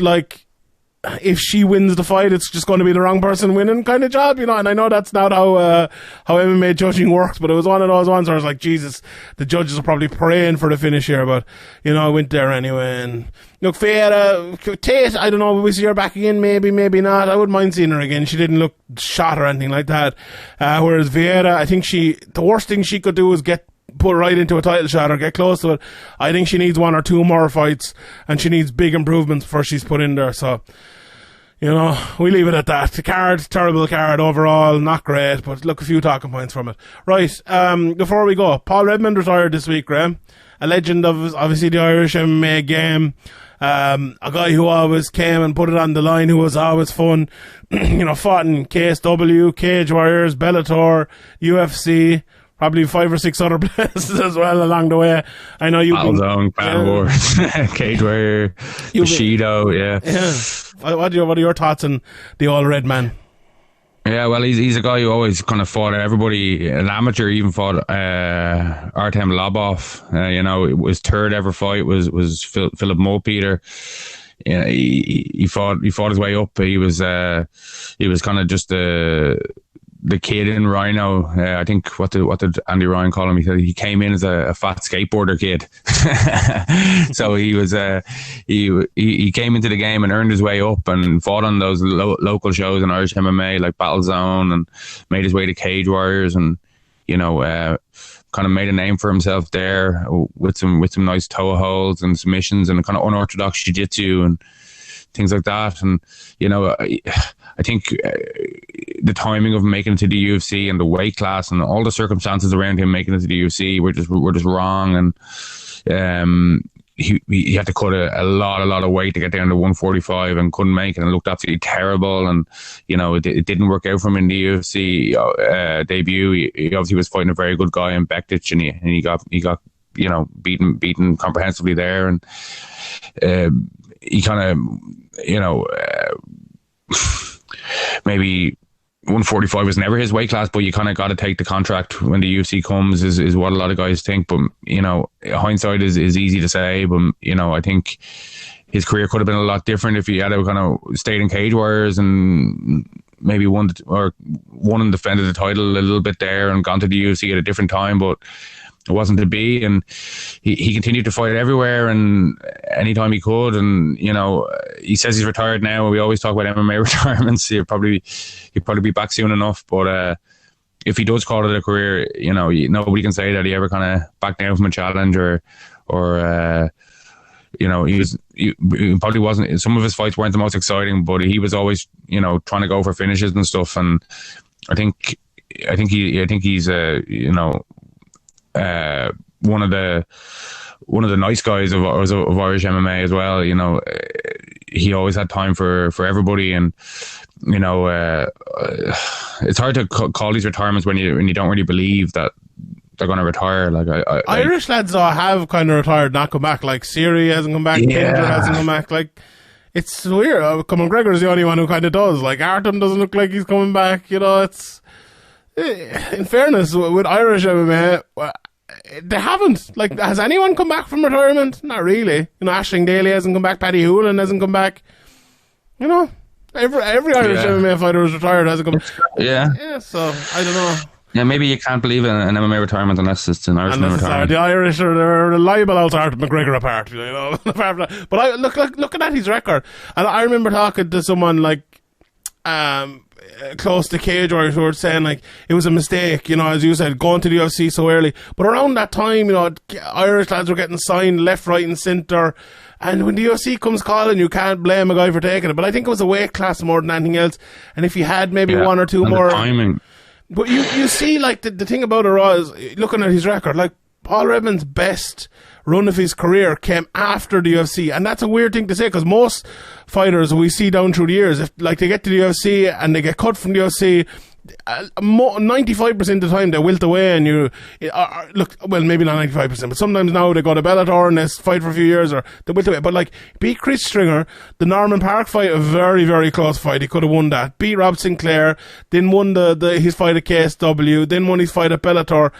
like if she wins the fight, it's just going to be the wrong person winning kind of job, you know. And I know that's not how MMA judging works, but it was one of those ones where I was like, Jesus, the judges are probably praying for the finish here, but you know, I went there anyway. And look, Vieira, Tate, I don't know, will we see her back again? Maybe, maybe not. I wouldn't mind seeing her again. She didn't look shot or anything like that. Whereas Vieira, I think the worst thing she could do is get put right into a title shot or get close to it. I think she needs 1 or 2 more fights, and she needs big improvements before she's put in there. So, you know, we leave it at that. The card, terrible card overall, not great, but look, a few talking points from it. Right, before we go, Paul Redmond retired this week, Graeme. A legend of, obviously, the Irish MMA game. A guy who always came and put it on the line, who was always fun. You know, fought in KSW, Cage Warriors, Bellator, UFC, probably 5 or 6 other places as well along the way. I know you've been... Fan Wars, Cage Warrior, Bushido, yeah. What are your thoughts on the old red man? Yeah, well, he's a guy who always kind of fought everybody. An amateur, even fought Artem Lobov. You know, his third ever fight was Philip Mopeter. You know, he fought his way up. He was kind of just the kid in Rhino. I think what did Andy Ryan call him? He said he came in as a fat skateboarder kid. So he was he came into the game and earned his way up and fought on those local shows in Irish MMA like Battle Zone, and made his way to Cage Warriors, and you know, kind of made a name for himself there with some nice toe holds and submissions and kind of unorthodox jiu-jitsu and things like that. And you know, I think the timing of making it to the UFC and the weight class and all the circumstances around him making it to the UFC were just wrong. And he had to cut a lot of weight to get down to 145 and couldn't make it, and looked absolutely terrible. And you know, it didn't work out for him in the UFC debut. He obviously was fighting a very good guy in Bektic, and he got you know, beaten comprehensively there. And he kind of, you know, maybe 145 was never his weight class, but you kind of got to take the contract when the UFC comes, is what a lot of guys think. But you know, hindsight is easy to say, but you know, I think his career could have been a lot different if he had kind of stayed in Cage Warriors and maybe won and defended the title a little bit there and gone to the UFC at a different time. But it wasn't to be, and he continued to fight everywhere and anytime he could. And you know, he says he's retired now, and we always talk about MMA retirements. He'll probably be back soon enough. But if he does call it a career, you know, nobody can say that he ever kind of backed down from a challenge or you know, he probably wasn't. Some of his fights weren't the most exciting, but he was always, you know, trying to go for finishes and stuff. And I think he's you know, one of the nice guys of Irish MMA as well. You know, he always had time for everybody, and you know, it's hard to call these retirements when you don't really believe that they're going to retire. Like Irish lads have kind of retired, not come back. Like Siri hasn't come back, Kendra hasn't come back. Like, it's weird. McGregor's the only one who kind of does. Like Artem doesn't look like he's coming back. You know, it's, in fairness, with Irish MMA, they haven't. Like, has anyone come back from retirement? Not really. You know, Aisling Daly hasn't come back. Paddy Hoolan hasn't come back. You know, every Irish MMA fighter who's retired hasn't come back. Yeah, so I don't know. Yeah, maybe you can't believe in an MMA retirement unless it's an Irishman retirement. The Irish are liable outside McGregor apart, you know. But I looking at his record, and I remember talking to someone like close to Cage Warriors who were saying like it was a mistake, you know, as you said, going to the UFC so early. But around that time, you know, Irish lads were getting signed left, right, and centre. And when the UFC comes calling, you can't blame a guy for taking it. But I think it was a weight class more than anything else. And if you had maybe one or two more timing. But you see, like, the thing about it is, looking at his record, like, Paul Redmond's best run of his career came after the UFC. And that's a weird thing to say, because most fighters we see down through the years, if, like, they get to the UFC and they get cut from the UFC, 95% of the time they wilt away, and you look, well, maybe not 95%, but sometimes now they go to Bellator and they fight for a few years, or they wilt away. But like, beat Chris Stringer, the Norman Park fight, a very, very close fight, he could have won that. Beat Rob Sinclair, then won his fight at KSW, then won his fight at Bellator.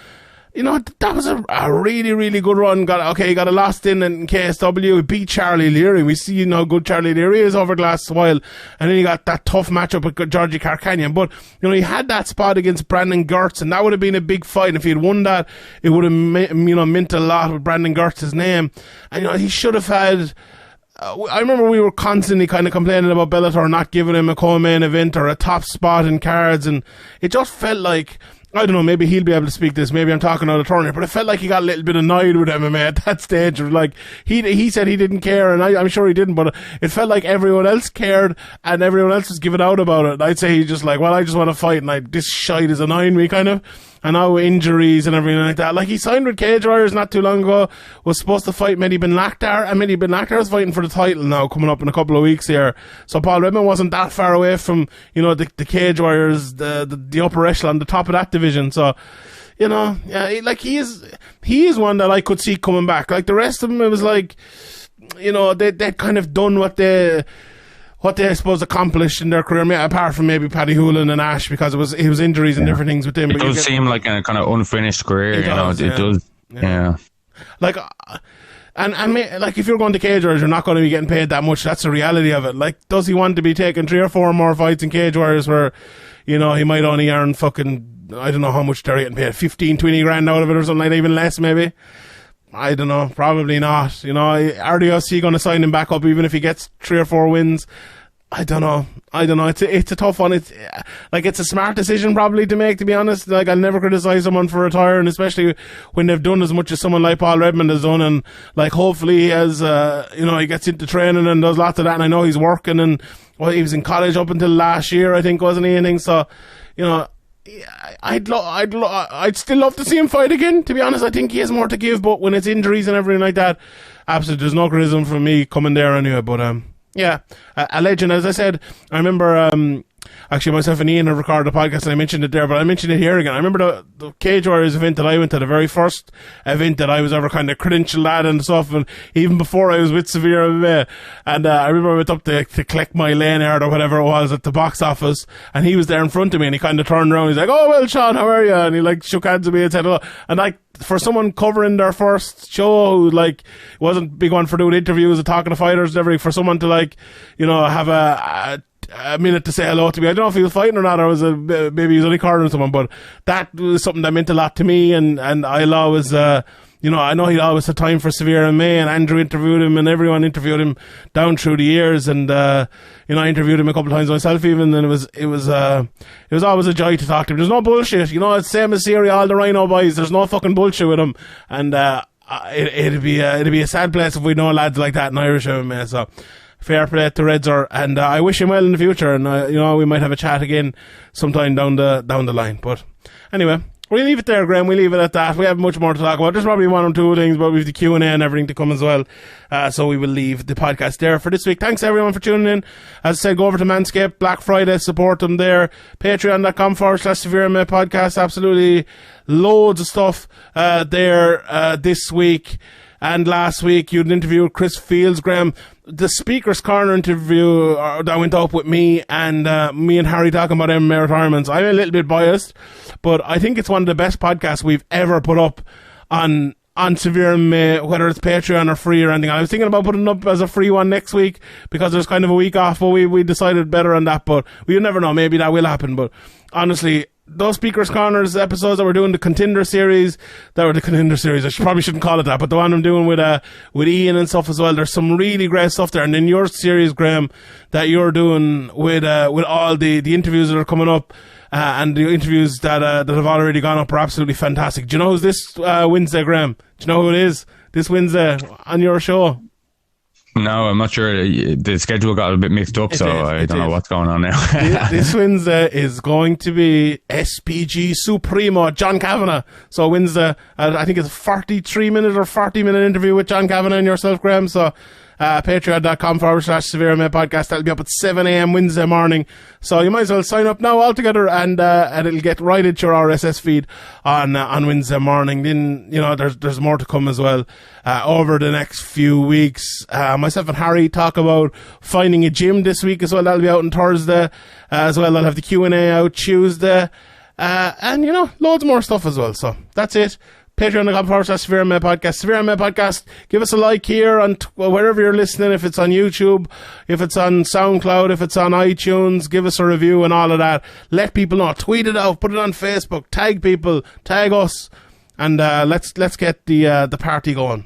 you know, that was a really, really good run. He got a lost in KSW. He beat Charlie Leary. We see, you know, how good Charlie Leary is over the last while. And then he got that tough matchup with Georgie Carcanyon. But, you know, he had that spot against Brandon Gertz, and that would have been a big fight. And if he had won that, it would have, you know, meant a lot with Brandon Gertz's name. And, you know, he should have had... I remember we were constantly kind of complaining about Bellator not giving him a co-main event or a top spot in cards, and it just felt like... I don't know, maybe he'll be able to speak this, maybe I'm talking out of turn here, but it felt like he got a little bit annoyed with MMA at that stage. Like, he said he didn't care, and I'm sure he didn't, but it felt like everyone else cared, and everyone else was giving out about it. And I'd say he's just like, well, I just want to fight, and this shite is annoying me, kind of. And now injuries and everything like that. Like, he signed with Cage Warriors not too long ago, was supposed to fight Mehdi Ben Lakhtar, and Mehdi Ben Lakhtar is fighting for the title now, coming up in a couple of weeks here. So Paul Redmond wasn't that far away from, you know, the Cage Warriors, the upper echelon, the top of that division. So, you know, yeah, like, he is one that I could see coming back. Like, the rest of them, it was like, you know, they'd kind of done what they, I suppose, accomplished in their career, apart from maybe Paddy Hoolan and Ash, because it was injuries and different things with them. It does seem like a kind of unfinished career, it does. Yeah. Like, like, if you're going to Cage Warriors, you're not going to be getting paid that much. That's the reality of it. Like, does he want to be taking 3 or 4 more fights in Cage Warriors where, you know, he might only earn fucking, I don't know how much they're getting paid, 15, 20 grand out of it or something like that, even less maybe? I don't know, probably not. You know, RDOC going to sign him back up even if he gets 3 or 4 wins? I don't know. It's a tough one. It's a smart decision probably to make, to be honest. Like, I'll never criticize someone for retiring, especially when they've done as much as someone like Paul Redmond has done. And, like, hopefully he has, you know, he gets into training and does lots of that. And I know he's working, and, well, he was in college up until last year, I think, wasn't he? And so, you know, I'd still love to see him fight again, to be honest. I think he has more to give, but when it's injuries and everything like that, absolutely, there's no criticism from me coming there anyway. But, yeah, a legend, as I said. I remember, actually, myself and Ian have recorded a podcast and I mentioned it there, but I mentioned it here again. I remember the Cage Warriors event that I went to, the very first event that I was ever kind of credentialed at and stuff, and even before I was with Severe MMA. And I remember I went up to collect my lane art or whatever it was at the box office, and he was there in front of me, and he kind of turned around. He's like, "Oh, well, Sean, how are you?" And he, like, shook hands with me and said hello. And, like, for someone covering their first show who, like, wasn't a big one for doing interviews and talking to fighters and everything, for someone to, like, you know, have a minute to say hello to me. I don't know if he was fighting or not, or maybe he was only cornering someone, but that was something that meant a lot to me. And I'll always, you know, I know he always had time for Severe MMA, and Andrew interviewed him, and everyone interviewed him down through the years. And, you know, I interviewed him a couple of times myself even, and it was always a joy to talk to him. There's no bullshit, you know, it's same as Siri, all the Rhino boys. There's no fucking bullshit with him. And, it'd be a sad place if we know lads like that in Irish MMA. So, fair play to Redzer, and I wish him well in the future, and you know, we might have a chat again sometime down the line. But anyway, we'll leave it there, Graeme. We leave it at that. We have much more to talk about. There's probably 1 or 2 things, but we've the Q&A and everything to come as well. So we will leave the podcast there for this week. Thanks everyone for tuning in. As I said, go over to Manscaped, Black Friday, support them there. Patreon.com/Severe MMA podcast. Absolutely loads of stuff there this week. And last week, you had an interview with Chris Fields, Graeme. The Speaker's Corner interview that went up with me and Harry talking about MMA retirements. I'm a little bit biased, but I think it's one of the best podcasts we've ever put up on Severe MMA, whether it's Patreon or free or anything. I was thinking about putting it up as a free one next week because there's kind of a week off, but we decided better on that. But we never know. Maybe that will happen. But honestly, those Speaker's Corners episodes that we're doing, the Contender series, I probably shouldn't call it that, but the one I'm doing with Ian and stuff as well, there's some really great stuff there. And then your series, Graeme, that you're doing with all the interviews that are coming up, and the interviews that have already gone up are absolutely fantastic. Do you know who's this Wednesday, Graeme? Do you know who it is this Wednesday on your show? No, I'm not sure. The schedule got a bit mixed up, I don't know what's going on now. This Wednesday is going to be SPG Supremo, John Kavanagh. So Wednesday, I think it's a 43-minute or 40-minute interview with John Kavanagh and yourself, Graeme. So patreon.com/Severe MMA podcast. That'll be up at 7 a.m. Wednesday morning. So you might as well sign up now altogether, and it'll get right into your RSS feed on Wednesday morning. Then, you know, there's more to come as well over the next few weeks. Myself and Harry talk about finding a gym this week as well. That'll be out on Thursday as well. I'll have the Q&A out Tuesday. And, you know, loads more stuff as well. So that's it. Patreon.com/Severe MMA Podcast. Severe MMA Podcast. Give us a like here on wherever you're listening. If it's on YouTube, if it's on SoundCloud, if it's on iTunes, give us a review and all of that. Let people know. Tweet it out. Put it on Facebook. Tag people. Tag us. And let's get the party going.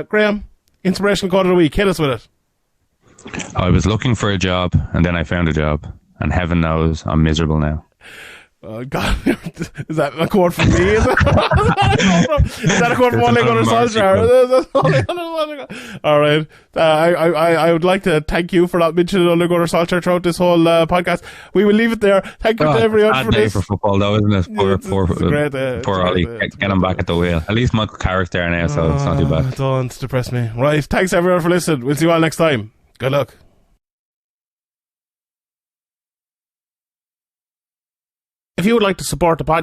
Graeme, inspirational quote of the week. Hit us with it. I was looking for a job, and then I found a job, and heaven knows I'm miserable now. God, is that a quote from me? Is that a quote from Ole Gunnar Solskjaer? All right. I would like to thank you for not mentioning Ole Gunnar Solskjaer throughout this whole podcast. We will leave it there. Thank you to everyone for this. For football, though, isn't it? Poor Ollie. Get him back at the wheel. At least Michael Carrick's there now, so it's not too bad. Don't depress me. Right. Thanks everyone for listening. We'll see you all next time. Good luck. If you would like to support the podcast,